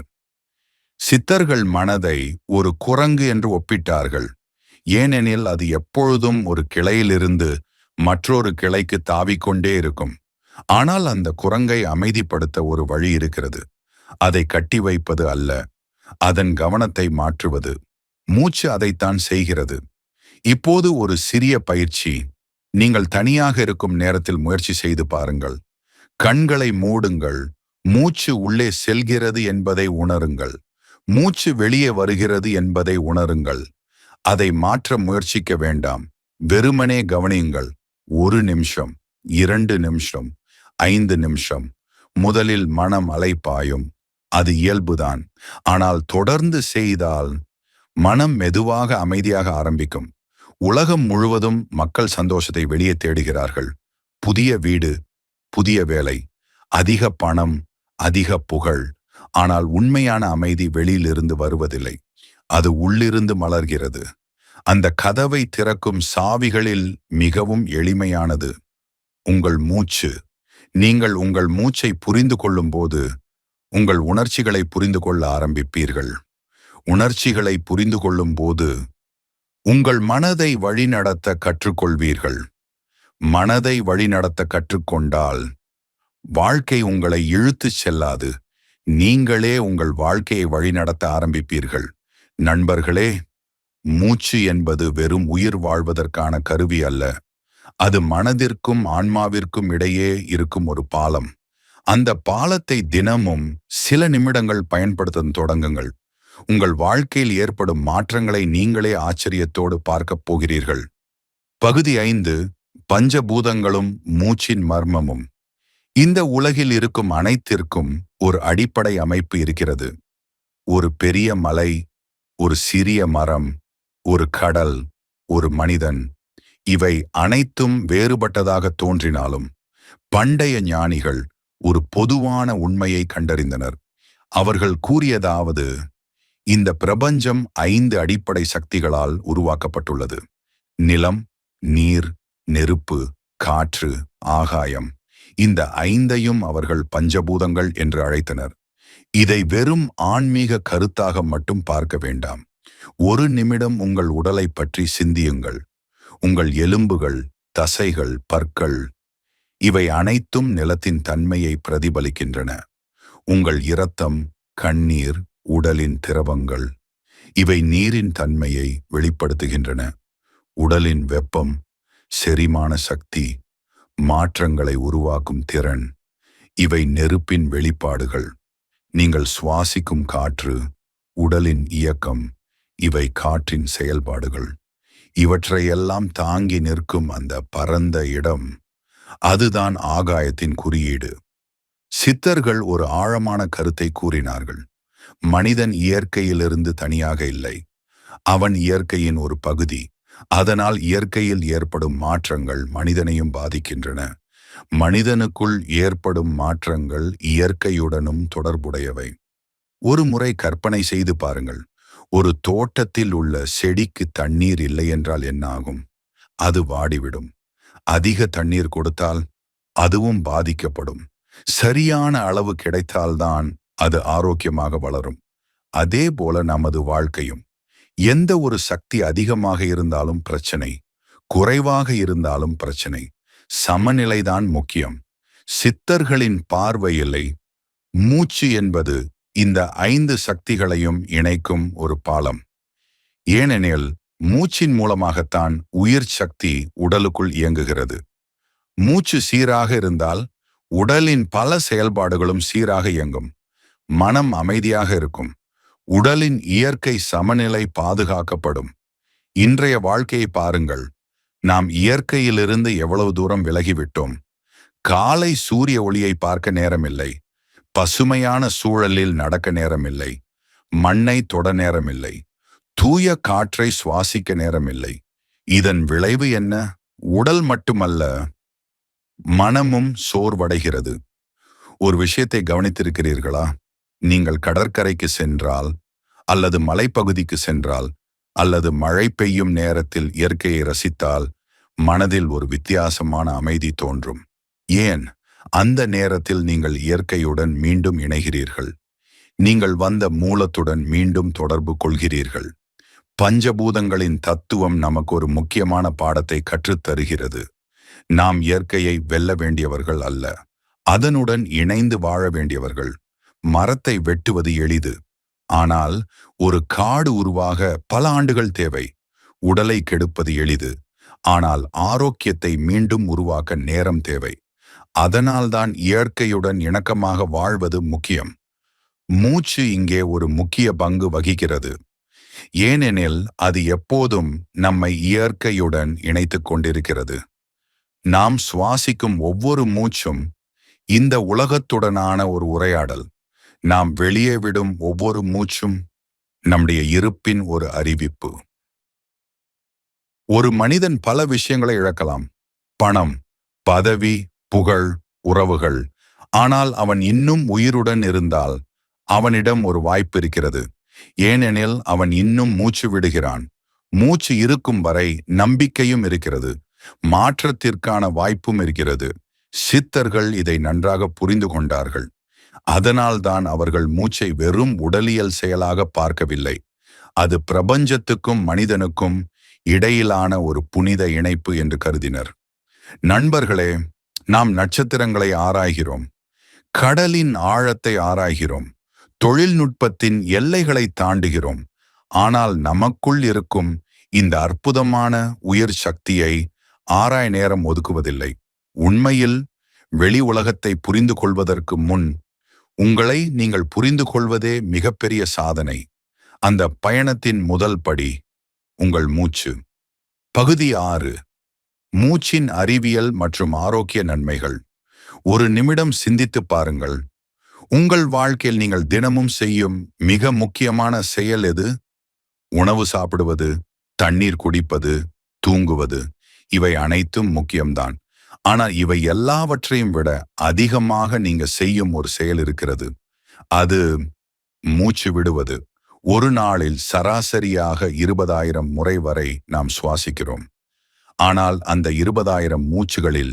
சித்தர்கள் மனதை ஒரு குரங்கு என்று ஒப்பிட்டார்கள். ஏனெனில் அது எப்பொழுதும் ஒரு கிளையிலிருந்து மற்றொரு கிளைக்கு தாவிக்கொண்டே இருக்கும். ஆனால் அந்த குரங்கை அமைதிப்படுத்த ஒரு வழி இருக்கிறது. அதை கட்டி வைப்பது அல்ல, அதன் கவனத்தை மாற்றுவது. மூச்சு அதைத்தான் செய்கிறது. இப்போது ஒரு சிறிய பயிற்சி. நீங்கள் தனியாக இருக்கும் நேரத்தில் முயற்சி செய்து பாருங்கள். கண்களை மூடுங்கள். மூச்சு உள்ளே செல்கிறது என்பதை உணருங்கள். மூச்சு வெளியே வருகிறது என்பதை உணருங்கள். அதை மாற்ற முயற்சிக்க வேண்டாம். வெறுமனே கவனியுங்கள். 1 நிமிஷம், 2 நிமிஷம், 5 நிமிஷம். முதலில் மனம் அலைப்பாயும். அது இயல்புதான். ஆனால் தொடர்ந்து செய்தால் மனம் மெதுவாக அமைதியாக ஆரம்பிக்கும். உலகம் முழுவதும் மக்கள் சந்தோஷத்தை வெளியே தேடுகிறார்கள். புதிய வீடு, புதிய வேலை, அதிக பணம், அதிக புகழ். ஆனால் உண்மையான அமைதி வெளியிலிருந்து வருவதில்லை. அது உள்ளிருந்து மலர்கிறது. அந்த கதவை திறக்கும் சாவிகளில் மிகவும் எளிமையானது உங்கள் மூச்சு. நீங்கள் உங்கள் மூச்சை புரிந்து கொள்ளும் போது உங்கள் உணர்ச்சிகளை புரிந்து கொள்ள ஆரம்பிப்பீர்கள். உணர்ச்சிகளை புரிந்து கொள்ளும் போது உங்கள் மனதை வழிநடத்த கற்றுக்கொள்வீர்கள். மனதை வழிநடத்த கற்றுக்கொண்டால் வாழ்க்கை உங்களை இழுத்துச் செல்லாது. நீங்களே உங்கள் வாழ்க்கையை வழிநடத்த ஆரம்பிப்பீர்கள். நண்பர்களே, மூச்சு என்பது வெறும் உயிர் வாழ்வதற்கான கருவி அல்ல. அது மனதிற்கும் ஆன்மாவிற்கும் இடையே இருக்கும் ஒரு பாலம். அந்த பாலத்தை தினமும் சில நிமிடங்கள் பயன்படுத்த தொடங்குங்கள். உங்கள் வாழ்க்கையில் ஏற்படும் மாற்றங்களை நீங்களே ஆச்சரியத்தோடு பார்க்கப் போகிறீர்கள். பகுதி 5. பஞ்சபூதங்களும் மூச்சின் மர்மமும். இந்த உலகில் இருக்கும் அனைத்திற்கும் ஒரு அடிப்படை அமைப்பு இருக்கிறது. ஒரு பெரிய மலை, ஒரு சிறிய மரம், ஒரு கடல், ஒரு மனிதன். இவை அனைத்தும் வேறுபட்டதாக தோன்றினாலும் பண்டைய ஞானிகள் ஒரு பொதுவான உண்மையை கண்டறிந்தனர். அவர்கள் கூறியதாவது, இந்த பிரபஞ்சம் 5 அடிப்படை சக்திகளால் உருவாக்கப்பட்டுள்ளது. நிலம், நீர், நெருப்பு, காற்று, ஆகாயம். இந்த 5ஐயும் அவர்கள் பஞ்சபூதங்கள் என்று அழைத்தனர். இதை வெறும் ஆன்மீக கருத்தாக மட்டும் பார்க்க வேண்டாம். ஒரு நிமிடம் உங்கள் உடலை பற்றி சிந்தியுங்கள். உங்கள் எலும்புகள், தசைகள், பற்கள், இவை அனைத்தும் நிலத்தின் தன்மையை பிரதிபலிக்கின்றன. உங்கள் இரத்தம், கண்ணீர், உடலின் திரவங்கள், இவை நீரின் தன்மையை வெளிப்படுத்துகின்றன. உடலின் வெப்பம், செரிமான சக்தி, மாற்றங்களை உருவாக்கும் திறன், இவை நெருப்பின் வெளிப்பாடுகள். நீங்கள் சுவாசிக்கும் காற்று, உடலின் இயக்கம், இவை காற்றின் செயல்பாடுகள். இவற்றையெல்லாம் தாங்கி நிற்கும் அந்த பரந்த இடம், அதுதான் ஆகாயத்தின் குறியீடு. சித்தர்கள் ஒரு ஆழமான கருத்தை கூறினார்கள். மனிதன் இயற்கையிலிருந்து தனியாக இல்லை. அவன் இயற்கையின் ஒரு பகுதி. அதனால் இயற்கையில் ஏற்படும் மாற்றங்கள் மனிதனையும் பாதிக்கின்றன. மனிதனுக்குள் ஏற்படும் மாற்றங்கள் இயற்கையுடனும் தொடர்புடையவை. ஒரு முறை கற்பனை செய்து பாருங்கள். ஒரு தோட்டத்தில் உள்ள செடிக்கு தண்ணீர் இல்லை என்றால் என்ன ஆகும்? அது வாடிவிடும். அதிக தண்ணீர் கொடுத்தால் அதுவும் பாதிக்கப்படும். சரியான அளவு கிடைத்தால்தான் அது ஆரோக்கியமாக வளரும். அதே போல நமது வாழ்க்கையும். எந்த ஒரு சக்தி அதிகமாக இருந்தாலும் பிரச்சனை, குறைவாக இருந்தாலும் பிரச்சனை. சமநிலைதான் முக்கியம். சித்தர்களின் பார்வையில்லை, மூச்சு என்பது இந்த 5 சக்திகளையும் இணைக்கும் ஒரு பாலம். ஏனெனில் மூச்சின் மூலமாகத்தான் உயிர் சக்தி உடலுக்குள் இயங்குகிறது. மூச்சு சீராக இருந்தால் உடலின் பல செயல்பாடுகளும் சீராக இயங்கும். மனம் அமைதியாக இருக்கும். உடலின் இயற்கை சமநிலை பாதுகாக்கப்படும். இன்றைய வாழ்க்கையை பாருங்கள். நாம் இயற்கையிலிருந்து எவ்வளவு தூரம் விலகிவிட்டோம். காலை சூரிய ஒளியை பார்க்க நேரமில்லை, பசுமையான சூழலில் நடக்க நேரமில்லை, மண்ணை தொட நேரமில்லை, தூய காற்றை சுவாசிக்க நேரமில்லை. இதன் விளைவு என்ன? உடல் மட்டுமல்ல, மனமும் சோர்வடைகிறது. ஒரு விஷயத்தை கவனித்திருக்கிறீர்களா? நீங்கள் கடற்கரைக்கு சென்றால், அல்லது மலைப்பகுதிக்கு சென்றால், அல்லது மழை பெய்யும் நேரத்தில் இயற்கையை ரசித்தால் மனதில் ஒரு வித்தியாசமான அமைதி தோன்றும். ஏன்? அந்த நேரத்தில் நீங்கள் இயற்கையுடன் மீண்டும் இணைகிறீர்கள். நீங்கள் வந்த மூலத்துடன் மீண்டும் தொடர்பு கொள்கிறீர்கள். பஞ்சபூதங்களின் தத்துவம் நமக்கு ஒரு முக்கியமான பாடத்தை கற்றுத்தருகிறது. நாம் இயற்கையை வெல்ல வேண்டியவர்கள் அல்ல, அதனுடன் இணைந்து வாழ வேண்டியவர்கள். மரத்தை வெட்டுவது எளிது, ஆனால் ஒரு காடு உருவாக பல ஆண்டுகள் தேவை. உடலை கெடுப்பது எளிது, ஆனால் ஆரோக்கியத்தை மீண்டும் உருவாக்க நேரம் தேவை. அதனால்தான் இயற்கையுடன் இணக்கமாக வாழ்வது முக்கியம். மூச்சு இங்கே ஒரு முக்கிய பங்கு வகிக்கிறது. ஏனெனில் அது எப்போதும் நம்மை இயற்கையுடன் இணைத்துக் கொண்டிருக்கிறது. நாம் சுவாசிக்கும் ஒவ்வொரு மூச்சும் இந்த உலகத்துடனான ஒரு உரையாடல். நாம் வெளியே விடும் ஒவ்வொரு மூச்சும் நம்முடைய இருப்பின் ஒரு அறிவிப்பு. ஒரு மனிதன் பல விஷயங்களை இழக்கலாம். பணம், பதவி, புகழ், உறவுகள். ஆனால் அவன் இன்னும் உயிருடன் இருந்தால் அவனிடம் ஒரு வாய்ப்பு இருக்கிறது. ஏனெனில் அவன் இன்னும் மூச்சு விடுகிறான். மூச்சு இருக்கும் வரை நம்பிக்கையும் இருக்கிறது, மாற்றத்திற்கான வாய்ப்பும் இருக்கிறது. சித்தர்கள் இதை நன்றாக புரிந்து கொண்டார்கள். அதனால்தான் அவர்கள் மூச்சை வெறும் உடலியல் செயலாக பார்க்கவில்லை. அது பிரபஞ்சத்துக்கும் மனிதனுக்கும் இடையிலான ஒரு புனித இணைப்பு என்று கருதினர். நண்பர்களே, நாம் நட்சத்திரங்களை ஆராய்கிறோம், கடலின் ஆழத்தை ஆராய்கிறோம், தொழில்நுட்பத்தின் எல்லைகளை தாண்டுகிறோம். ஆனால் நமக்குள் இருக்கும் இந்த அற்புதமான உயிர் சக்தியை ஆராய நேரம் ஒதுக்குவதில்லை. உண்மையில் வெளி உலகத்தை புரிந்து கொள்வதற்கு முன் உங்களை நீங்கள் புரிந்து கொள்வதே மிகப்பெரிய சாதனை. அந்த பயணத்தின் முதல் படி உங்கள் மூச்சு. பகுதி 6: மூச்சின் அறிவியல் மற்றும் ஆரோக்கிய நன்மைகள். ஒரு நிமிடம் சிந்தித்து பாருங்கள். உங்கள் வாழ்க்கையில் நீங்கள் தினமும் செய்யும் மிக முக்கியமான செயல் எது? உணவு சாப்பிடுவது, தண்ணீர் குடிப்பது, தூங்குவது. இவை அனைத்தும் முக்கியம்தான். ஆனால் இவை எல்லாவற்றையும் விட அதிகமாக நீங்க செய்யும் ஒரு செயல் இருக்கிறது. அது மூச்சு விடுவது. ஒரு நாளில் சராசரியாக 20,000 முறை வரை நாம் சுவாசிக்கிறோம். ஆனால் அந்த 20,000 மூச்சுகளில்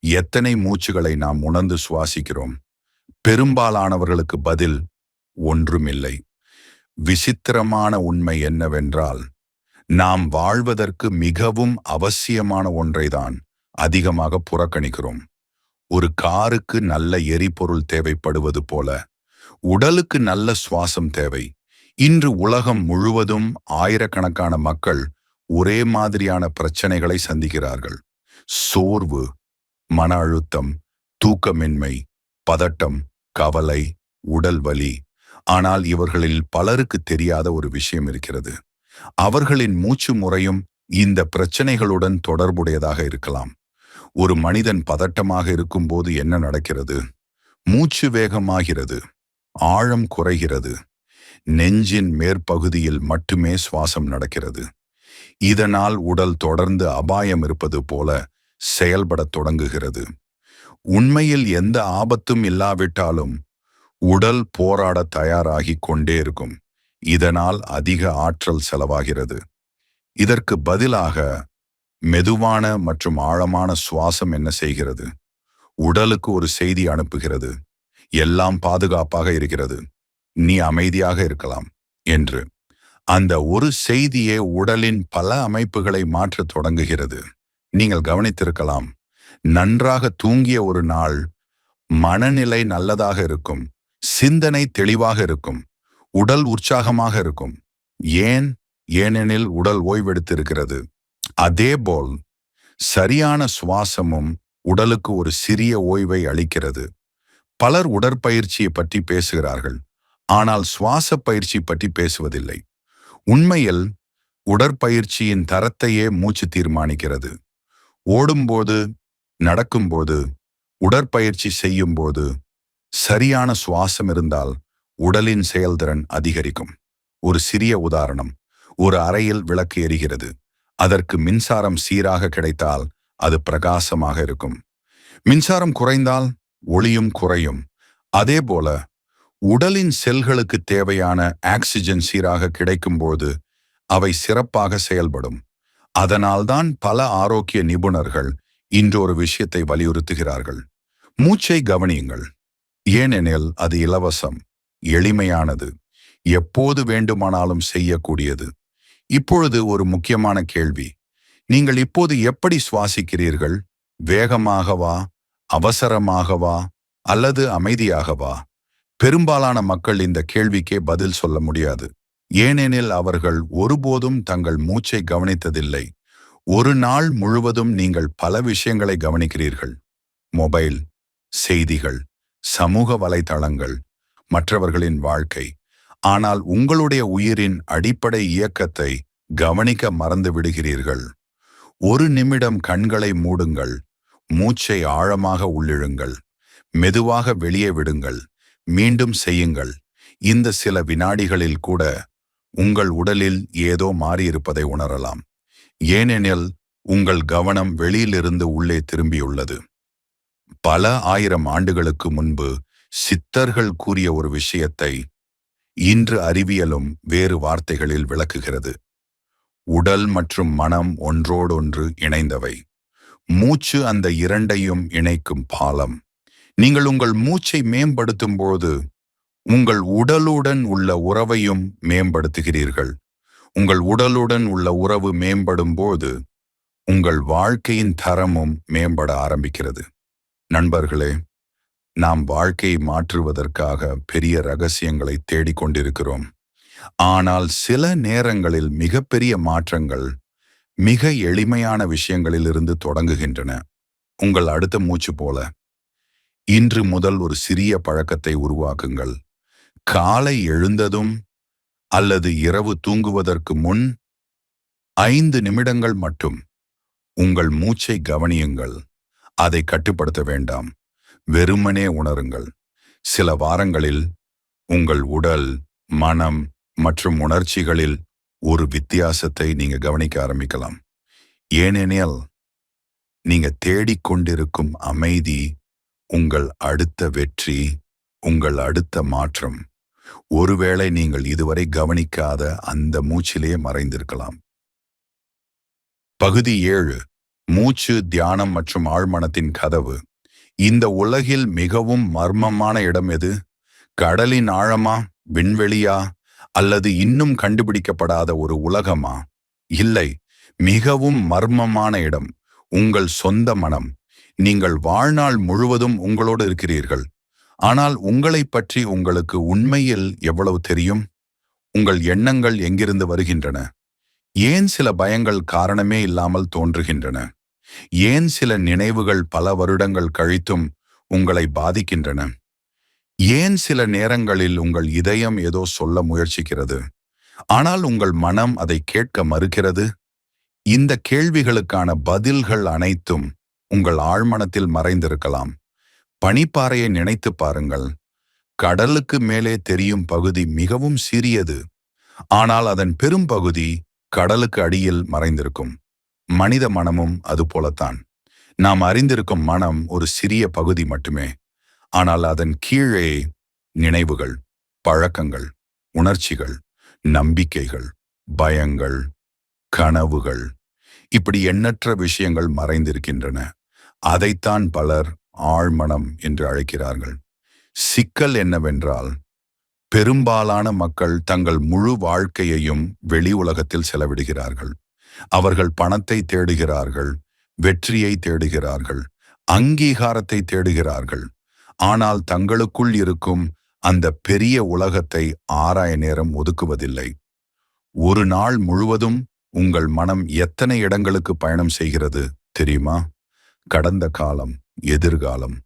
எத்தனை மூச்சுகளை நாம் உணர்ந்து சுவாசிக்கிறோம்? பெரும்பாலானவர்களுக்கு பதில் ஒன்றுமில்லை. விசித்திரமான உண்மை என்னவென்றால், நாம் வாழ்வதற்கு மிகவும் அவசியமான ஒன்றைதான் அதிகமாக புறக்கணிக்கிறோம். ஒரு காருக்கு நல்ல எரிபொருள் தேவைப்படுவது போல உடலுக்கு நல்ல சுவாசம் தேவை. இன்று உலகம் முழுவதும் ஆயிரக்கணக்கான மக்கள் ஒரே மாதிரியான பிரச்சனைகளை சந்திக்கிறார்கள். சோர்வு, மன அழுத்தம், தூக்கமின்மை, பதட்டம், கவலை, உடல் வலி. ஆனால் இவர்களில் பலருக்கு தெரியாத ஒரு விஷயம் இருக்கிறது. அவர்களின் மூச்சு முறையும் இந்த பிரச்சனைகளுடன் தொடர்புடையதாக இருக்கலாம். ஒரு மனிதன் பதட்டமாக இருக்கும்போது என்ன நடக்கிறது? மூச்சு வேகமாகிறது, ஆழம் குறைகிறது, நெஞ்சின் மேற்பகுதியில் மட்டுமே சுவாசம் நடக்கிறது. இதனால் உடல் தொடர்ந்து அபாயம் இருப்பது போல செயல்படத் தொடங்குகிறது. உண்மையில் எந்த ஆபத்தும் இல்லாவிட்டாலும் உடல் போராட தயாராகி கொண்டே இருக்கும். இதனால் அதிக ஆற்றல் செலவாகிறது. இதற்கு பதிலாக மெதுவான மற்றும் ஆழமான சுவாசம் என்ன செய்கிறது? உடலுக்கு ஒரு செய்தி அனுப்புகிறது. எல்லாம் பாதுகாப்பாக இருக்கிறது, நீ அமைதியாக இருக்கலாம் என்று. அந்த ஒரு செய்தியே உடலின் பல அமைப்புகளை மாற்றத் தொடங்குகிறது. நீங்கள் கவனித்திருக்கலாம், நன்றாக தூங்கிய ஒரு நாள் மனநிலை நல்லதாக இருக்கும், சிந்தனை தெளிவாக இருக்கும், உடல் உற்சாகமாக இருக்கும். ஏன்? ஏனெனில் உடல் ஓய்வெடுத்திருக்கிறது. அதேபோல் சரியான சுவாசமும் உடலுக்கு ஒரு சிறிய ஓய்வை அளிக்கிறது. பலர் உடற்பயிற்சியை பற்றி பேசுகிறார்கள், ஆனால் சுவாச பயிற்சி பற்றி பேசுவதில்லை. உண்மையில் உடற்பயிற்சியின் தரத்தையே மூச்சு தீர்மானிக்கிறது. ஓடும்போது, நடக்கும்போது உடற்பயிற்சி செய்யும்போது சரியான சுவாசம் இருந்தால் உடலின் செயல்திறன் அதிகரிக்கும். ஒரு சிறிய உதாரணம். ஒரு அறையில் விளக்கு எரிகிறது. அதற்கு மின்சாரம் சீராக கிடைத்தால் அது பிரகாசமாக இருக்கும். மின்சாரம் குறைந்தால் ஒளியும் குறையும். அதேபோல உடலின் செல்களுக்கு தேவையான ஆக்சிஜன் சீராக கிடைக்கும்போது அவை சிறப்பாக செயல்படும். அதனால்தான் பல ஆரோக்கிய நிபுணர்கள் இன்றொரு விஷயத்தை வலியுறுத்துகிறார்கள். மூச்சை கவனியுங்கள். ஏனெனில் அது இலவசம், எளிமையானது, எப்போது வேண்டுமானாலும் செய்யக்கூடியது. இப்பொழுது ஒரு முக்கியமான கேள்வி. நீங்கள் இப்போது எப்படி சுவாசிக்கிறீர்கள்? வேகமாகவா, அவசரமாகவா, அல்லது அமைதியாகவா? பெரும்பாலான மக்கள் இந்த கேள்விக்கே பதில் சொல்ல முடியாது. ஏனெனில் அவர்கள் ஒருபோதும் தங்கள் மூச்சை கவனித்ததில்லை. ஒரு நாள் முழுவதும் நீங்கள் பல விஷயங்களை கவனிக்கிறீர்கள். மொபைல், செய்திகள், சமூக வலைத்தளங்கள், மற்றவர்களின் வாழ்க்கை. ஆனால் உங்களுடைய உயிரின் அடிப்படை இயக்கத்தை கவனிக்க மறந்து விடுகிறீர்கள். ஒரு நிமிடம் கண்களை மூடுங்கள். மூச்சை ஆழமாக உள்ளிழுங்கள். மெதுவாக வெளியே விடுங்கள். மீண்டும் செய்யுங்கள். இந்த சில வினாடிகளில் கூட உங்கள் உடலில் ஏதோ மாறியிருப்பதை உணரலாம். ஏனெனில் உங்கள் கவனம் வெளியிலிருந்து உள்ளே திரும்பியுள்ளது. பல ஆயிரம் ஆண்டுகளுக்கு முன்பு சித்தர்கள் கூறிய ஒரு விஷயத்தை இன்று அறிவியலும் வேறு வார்த்தைகளில் விளக்குகிறது. உடல் மற்றும் மனம் ஒன்றோடொன்று இணைந்தவை. மூச்சு அந்த இரண்டையும் இணைக்கும் பாலம். நீங்கள் உங்கள் மூச்சை மேம்படுத்தும் போது உங்கள் உடலுடன் உள்ள உறவையும் மேம்படுத்துகிறீர்கள். உங்கள் உடலுடன் உள்ள உறவு மேம்படும் போது உங்கள் வாழ்க்கையின் தரமும் மேம்பட ஆரம்பிக்கிறது. நண்பர்களே, நாம் வாழ்க்கையை மாற்றுவதற்காக பெரிய ரகசியங்களை தேடிக்கொண்டிருக்கிறோம். ஆனால் சில நேரங்களில் மிகப்பெரிய மாற்றங்கள் மிக எளிமையான விஷயங்களிலிருந்து தொடங்குகின்றன. உங்கள் அடுத்த மூச்சு போல. இன்று முதல் ஒரு சிறிய பழக்கத்தை உருவாக்குங்கள். காலை எழுந்ததும் அல்லது இரவு தூங்குவதற்கு முன் 5 நிமிடங்கள் மட்டும் உங்கள் மூச்சை கவனியுங்கள். அதை கட்டுப்படுத்த வேண்டாம், வெறுமனே உணருங்கள். சில வாரங்களில் உங்கள் உடல், மனம் மற்றும் உணர்ச்சிகளில் ஒரு வித்தியாசத்தை நீங்க கவனிக்க ஆரம்பிக்கலாம். ஏனெனில் நீங்க தேடிக்கொண்டிருக்கும் அமைதி உங்கள் அடுத்த வெற்றி, உங்கள் அடுத்த மாற்றம். ஒருவேளை நீங்கள் இதுவரை கவனிக்காத அந்த மூச்சிலே மறைந்திருக்கலாம். பகுதி 7. மூச்சு, தியானம் மற்றும் ஆழ்மனத்தின் கதவு. இந்த உலகில் மிகவும் மர்மமான இடம் எது? கடலின் ஆழமா, விண்வெளியா, அல்லது இன்னும் கண்டுபிடிக்கப்படாத ஒரு உலகமா? இல்லை, மிகவும் மர்மமான இடம் உங்கள் சொந்த மனம். நீங்கள் வாழ்நாள் முழுவதும் உங்களோடு இருக்கிறீர்கள். ஆனால் உங்களைப் பற்றி உங்களுக்கு உண்மையில் எவ்வளவு தெரியும்? உங்கள் எண்ணங்கள் எங்கிருந்து வருகின்றன? ஏன் சில பயங்கள் காரணமே இல்லாமல் தோன்றுகின்றன? ஏன் சில நினைவுகள் பல வருடங்கள் கழித்தும் உங்களை பாதிக்கின்றன? ஏன் சில நேரங்களில் உங்கள் இதயம் ஏதோ சொல்ல முயற்சிக்கிறது, ஆனால் உங்கள் மனம் அதை கேட்க மறுக்கிறது? இந்த கேள்விகளுக்கான பதில்கள் அனைத்தும் உங்கள் ஆழ்மனத்தில் மறைந்திருக்கலாம். பனிப்பாறையை நினைத்து பாருங்கள். கடலுக்கு மேலே தெரியும் பகுதி மிகவும் சிறியது, ஆனால் அதன் பெரும் பகுதி கடலுக்கு அடியில் மறைந்திருக்கும். மனித மனமும் அதுபோலத்தான். நாம் அறிந்திருக்கும் மனம் ஒரு சிறிய பகுதி மட்டுமே, ஆனால் அதன் கீழே நினைவுகள், பழக்கங்கள், உணர்ச்சிகள், நம்பிக்கைகள், பயங்கள், கனவுகள், இப்படி எண்ணற்ற விஷயங்கள் மறைந்திருக்கின்றன. அதைத்தான் பலர் ஆழ்மனம் என்று அழைக்கிறார்கள். சிக்கல் என்னவென்றால், பெரும்பாலான மக்கள் தங்கள் முழு வாழ்க்கையையும் வெளி உலகத்தில் செலவிடுகிறார்கள். அவர்கள் பணத்தை தேடுகிறார்கள், வெற்றியை தேடுகிறார்கள், அங்கீகாரத்தை தேடுகிறார்கள். ஆனால் தங்களுக்குள் இருக்கும் அந்த பெரிய உலகத்தை ஆராய நேரம் ஒதுக்குவதில்லை. ஒரு நாள் முழுவதும் உங்கள் மனம் எத்தனை இடங்களுக்கு பயணம் செய்கிறது தெரியுமா? கடந்த காலம், எதிர்காலம்,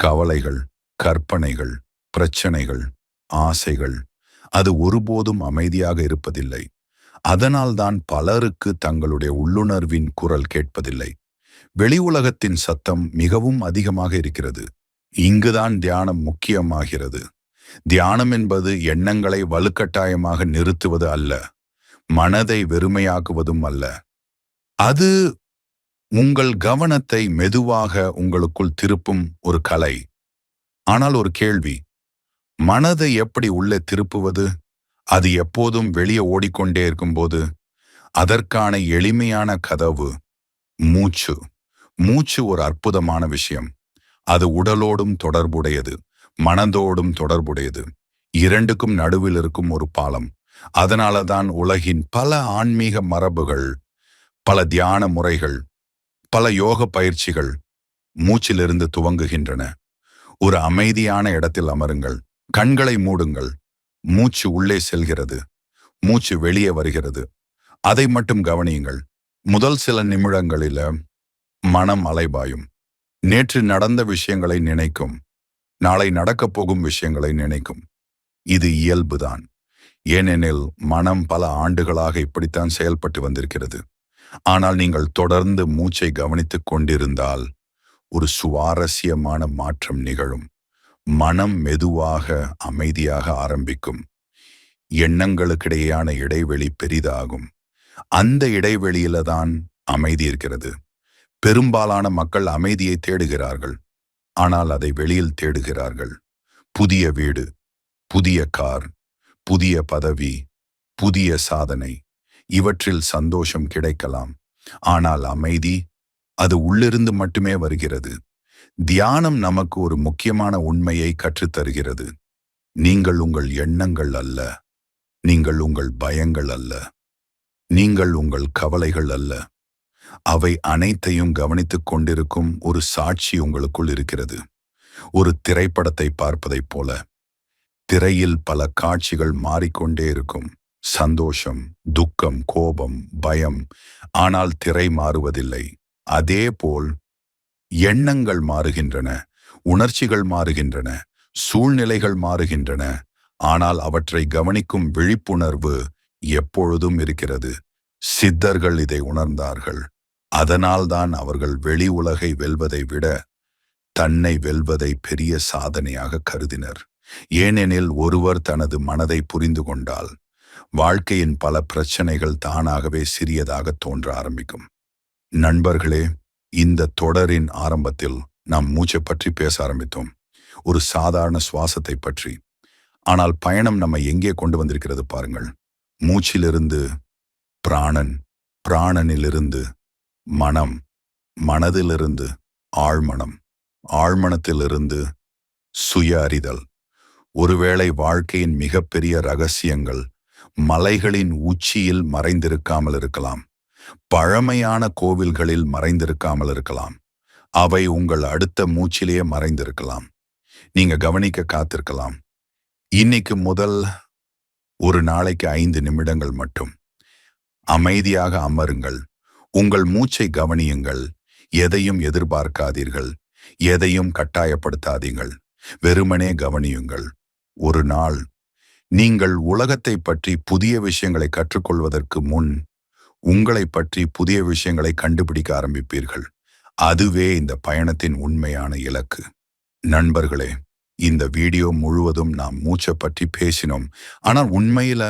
கவலைகள், கற்பனைகள், பிரச்சனைகள், ஆசைகள். அது ஒருபோதும் அமைதியாக இருப்பதில்லை. அதனால்தான் பலருக்கு தங்களுடைய உள்ளுணர்வின் குரல் கேட்பதில்லை. வெளி உலகத்தின் சத்தம் மிகவும் அதிகமாக இருக்கிறது. இங்குதான் தியானம் முக்கியமாகிறது. தியானம் என்பது எண்ணங்களை வலுக்கட்டாயமாக நிறுத்துவது அல்ல, மனதை வெறுமையாக்குவதும் அல்ல. அது உங்கள் கவனத்தை மெதுவாக உங்களுக்குள் திருப்பும் ஒரு கலை. ஆனால் ஒரு கேள்வி, மனதை எப்படி உள்ளே திருப்புவது? அது எப்போதும் வெளியே ஓடிக்கொண்டே இருக்கும்போது. அதற்கான எளிமையான கதவு மூச்சு. மூச்சு ஒரு அற்புதமான விஷயம். அது உடலோடும் தொடர்புடையது, மனதோடும் தொடர்புடையது. இரண்டுக்கும் நடுவில் இருக்கும் ஒரு பாலம். அதனால தான் உலகின் பல ஆன்மீக மரபுகள், பல தியான முறைகள், பல யோக பயிற்சிகள் மூச்சிலிருந்து துவங்குகின்றன. ஒரு அமைதியான இடத்தில் அமருங்கள், கண்களை மூடுங்கள். மூச்சு உள்ளே செல்கிறது, மூச்சு வெளியே வருகிறது. அதை மட்டும் கவனியுங்கள். முதல் சில நிமிடங்களில மனம் அலைபாயும். நேற்று நடந்த விஷயங்களை நினைக்கும், நாளை நடக்கப் போகும் விஷயங்களை நினைக்கும். இது இயல்புதான். ஏனெனில் மனம் பல ஆண்டுகளாக இப்படித்தான் செயல்பட்டு வந்திருக்கிறது. ஆனால் நீங்கள் தொடர்ந்து மூச்சை கவனித்துக் கொண்டிருந்தால் ஒரு சுவாரஸ்யமான மாற்றம் நிகழும். மனம் மெதுவாக அமைதியாக ஆரம்பிக்கும். எண்ணங்களுக்கிடையேயான இடைவெளி பெரிதாகும். அந்த இடைவெளியில தான் அமைதி இருக்கிறது. பெரும்பாலான மக்கள் அமைதியை தேடுகிறார்கள், ஆனால் அதை வெளியில் தேடுகிறார்கள். புதிய வீடு, புதிய கார், புதிய பதவி, புதிய சாதனை, இவற்றில் சந்தோஷம் கிடைக்கலாம். ஆனால் அமைதி, அது உள்ளிருந்து மட்டுமே வருகிறது. தியானம் நமக்கு ஒரு முக்கியமான உண்மையை கற்றுத்தருகிறது. நீங்கள் உங்கள் எண்ணங்கள் அல்ல, நீங்கள் உங்கள் பயங்கள் அல்ல, நீங்கள் உங்கள் கவலைகள் அல்ல. அவை அனைத்தையும் கவனித்துக் கொண்டிருக்கும் ஒரு சாட்சி உங்களுக்குள் இருக்கிறது. ஒரு திரைப்படத்தை பார்ப்பதைப் போல. திரையில் பல காட்சிகள் மாறிக்கொண்டே இருக்கும். சந்தோஷம், துக்கம், கோபம், பயம். ஆனால் திரை மாறுவதில்லை. அதேபோல் எண்ணங்கள் மாறுகின்றன, உணர்ச்சிகள் மாறுகின்றன, சூழ்நிலைகள் மாறுகின்றன. ஆனால் அவற்றை கவனிக்கும் விழிப்புணர்வு எப்பொழுதும் இருக்கிறது. சித்தர்கள் இதை உணர்ந்தார்கள். அதனால்தான் அவர்கள் வெளி உலகை வெல்வதை விட தன்னை வெல்வதை பெரிய சாதனையாக கருதினர். ஏனெனில் ஒருவர் தனது மனதை புரிந்து கொண்டால் வாழ்க்கையின் பல பிரச்சனைகள் தானாகவே சிறியதாக தோன்ற ஆரம்பிக்கும். நண்பர்களே, இந்த தொடரின் ஆரம்பத்தில் நாம் மூச்சை பற்றி பேச ஆரம்பித்தோம், ஒரு சாதாரண சுவாசத்தை பற்றி. ஆனால் பயணம் நம்மை எங்கே கொண்டு வந்திருக்கிறது பாருங்கள். மூச்சிலிருந்து பிராணன், பிராணனிலிருந்து மனம், மனதிலிருந்து ஆழ்மனம், ஆழ்மனத்திலிருந்து சுய அறிதல். ஒருவேளை வாழ்க்கையின் மிகப்பெரிய ரகசியங்கள் மலைகளின் உச்சியில் மறைந்திருக்காமல் இருக்கலாம், பழமையான கோவில்களில் மறைந்திருக்காமல் இருக்கலாம், அவை உங்கள் அடுத்த மூச்சிலேயே மறைந்திருக்கலாம். நீங்க கவனிக்க காத்திருக்கலாம். இன்னைக்கு முதல் ஒரு நாளைக்கு 5 நிமிடங்கள் மட்டும் அமைதியாக அமருங்கள். உங்கள் மூச்சை கவனியுங்கள். எதையும் எதிர்பார்க்காதீர்கள், எதையும் கட்டாயப்படுத்தாதீர்கள். வெறுமனே கவனியுங்கள். ஒரு நாள் நீங்கள் உலகத்தை பற்றி புதிய விஷயங்களை கற்றுக்கொள்வதற்கு முன் உங்களை பற்றி புதிய விஷயங்களை கண்டுபிடிக்க ஆரம்பிப்பீர்கள். அதுவே இந்த பயணத்தின் உண்மையான இலக்கு. நண்பர்களே, இந்த வீடியோ முழுவதும் நாம் மூச்சை பற்றி பேசினோம். ஆனால் உண்மையில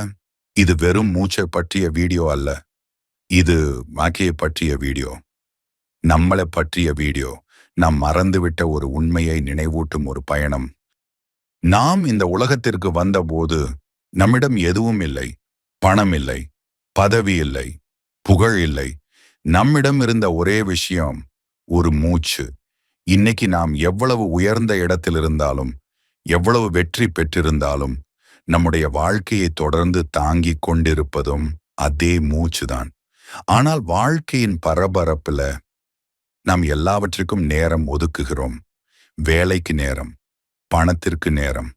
இது வெறும் மூச்சை பற்றிய வீடியோ அல்ல. இது வாக்கியை பற்றிய வீடியோ, நம்மளை பற்றிய வீடியோ, நாம் மறந்துவிட்ட ஒரு உண்மையை நினைவூட்டும் ஒரு பயணம். நாம் இந்த உலகத்திற்கு வந்தபோது நம்மிடம் எதுவும் இல்லை. பணம் இல்லை, பதவி இல்லை, புகழ் இல்லை. நம்மிடம் இருந்த ஒரே விஷயம் ஒரு மூச்சு. இன்னைக்கு நாம் எவ்வளவு உயர்ந்த இடத்தில் இருந்தாலும், எவ்வளவு வெற்றி பெற்றிருந்தாலும், நம்முடைய வாழ்க்கையை தொடர்ந்து தாங்கிக் கொண்டிருப்பதும் அதே மூச்சுதான். ஆனால் வாழ்க்கையின் பரபரப்புல நாம் எல்லாவற்றுக்கும் நேரம் ஒதுக்குகிறோம். வேலைக்கு நேரம், பணத்திற்கு நேரம்,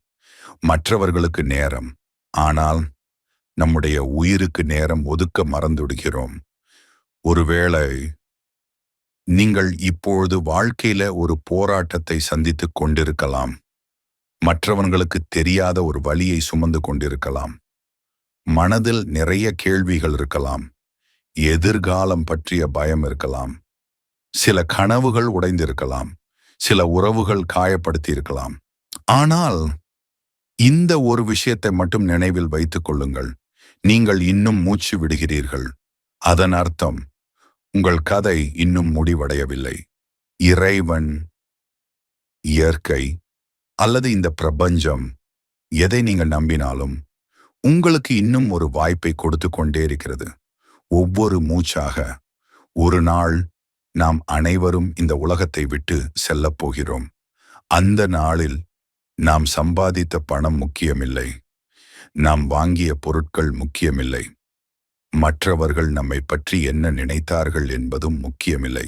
மற்றவர்களுக்கு நேரம். ஆனால் நம்முடைய உயிருக்கு நேரம் ஒதுக்க மறந்துவிடுகிறோம். ஒருவேளை நீங்கள் இப்பொழுது வாழ்க்கையில ஒரு போராட்டத்தை சந்தித்துக் கொண்டிருக்கலாம். மற்றவர்களுக்கு தெரியாத ஒரு வலியை சுமந்து கொண்டிருக்கலாம். மனதில் நிறைய கேள்விகள் இருக்கலாம். எதிர்காலம் பற்றிய பயம் இருக்கலாம். சில கனவுகள் உடைந்திருக்கலாம், சில உறவுகள் காயப்படுத்தியிருக்கலாம். ஆனால் இந்த ஒரு விஷயத்தை மட்டும் நினைவில் வைத்துக் கொள்ளுங்கள். நீங்கள் இன்னும் மூச்சு விடுகிறீர்கள். அதன் அர்த்தம் உங்கள் கதை இன்னும் முடிவடையவில்லை. இறைவன், இயற்கை அல்லது இந்த பிரபஞ்சம், எதை நீங்கள் நம்பினாலும் உங்களுக்கு இன்னும் ஒரு வாய்ப்பை கொடுத்து கொண்டே இருக்கிறது. ஒவ்வொரு மூச்சாக ஒரு நாள் நாம் அனைவரும் இந்த உலகத்தை விட்டு செல்லப் போகிறோம். அந்த நாளில் நாம் சம்பாதித்த பணம் முக்கியமில்லை, நாம் வாங்கிய பொருட்கள் முக்கியமில்லை, மற்றவர்கள் நம்மை பற்றி என்ன நினைத்தார்கள் என்பதும் முக்கியமில்லை.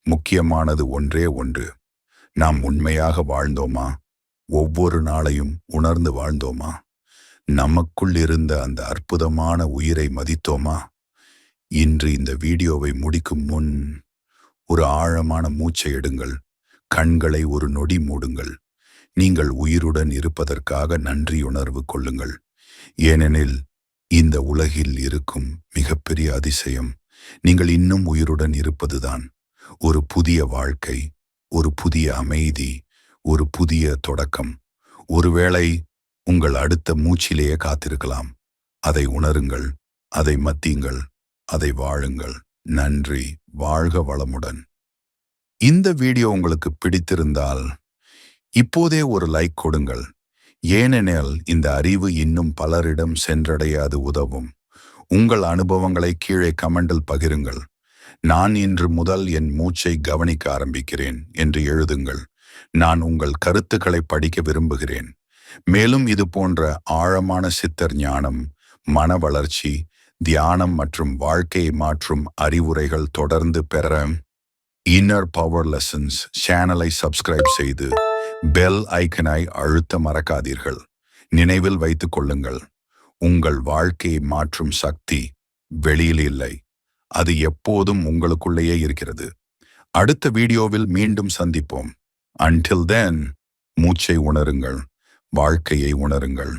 முக்கியமானது ஒன்றே ஒன்று, நாம் உண்மையாக வாழ்ந்தோமா? ஒவ்வொரு நாளையும் உணர்ந்து வாழ்ந்தோமா? நமக்குள் இருந்த அந்த அற்புதமான உயிரை மதித்தோமா? இன்று இந்த வீடியோவை முடிக்கும் முன் ஒரு ஆழமான மூச்சை எடுங்கள். கண்களை ஒரு நொடி மூடுங்கள். நீங்கள் உயிருடன் இருப்பதற்காக நன்றியுணர்வு கொள்ளுங்கள். ஏனெனில் இந்த உலகில் இருக்கும் மிகப்பெரிய அதிசயம் நீங்கள் இன்னும் உயிருடன் இருப்பதுதான். ஒரு புதிய வாழ்க்கை, ஒரு புதிய அமைதி, ஒரு புதிய தொடக்கம். ஒருவேளை உங்கள் அடுத்த மூச்சிலேயே காத்திருக்கலாம். அதை உணருங்கள், அதை மதியுங்கள், அதை வாழுங்கள். நன்றி. வாழ்க வளமுடன். இந்த வீடியோ உங்களுக்கு பிடித்திருந்தால் இப்போதே ஒரு லைக் கொடுங்கள். ஏனெனில் இந்த அறிவு இன்னும் பலரிடம் சென்றடைய அது உதவும். உங்கள் அனுபவங்களை கீழே கமெண்டில் பகிருங்கள். நான் இன்று முதல் என் மூச்சை கவனிக்க ஆரம்பிக்கிறேன் என்று எழுதுங்கள். நான் உங்கள் கருத்துக்களை படிக்க விரும்புகிறேன். மேலும் இது போன்ற ஆழமான சித்தர் ஞானம், மன வளர்ச்சி, தியானம் மற்றும் வாழ்க்கையை மாற்றும் அறிவுரைகள் தொடர்ந்து பெற இன்னர் பவர் லெசன்ஸ் சேனலை சப்ஸ்கிரைப் செய்து பெல் ஐக்கனை அழுத்த மறக்காதீர்கள். நினைவில் வைத்துக் கொள்ளுங்கள், உங்கள் வாழ்க்கையை மாற்றும் சக்தி வெளியில் இல்லை, அது எப்போதும் உங்களுக்குள்ளேயே இருக்கிறது. அடுத்த வீடியோவில் மீண்டும் சந்திப்போம். Until then, மூச்சை உணருங்கள், வாழ்க்கையை உணருங்கள்.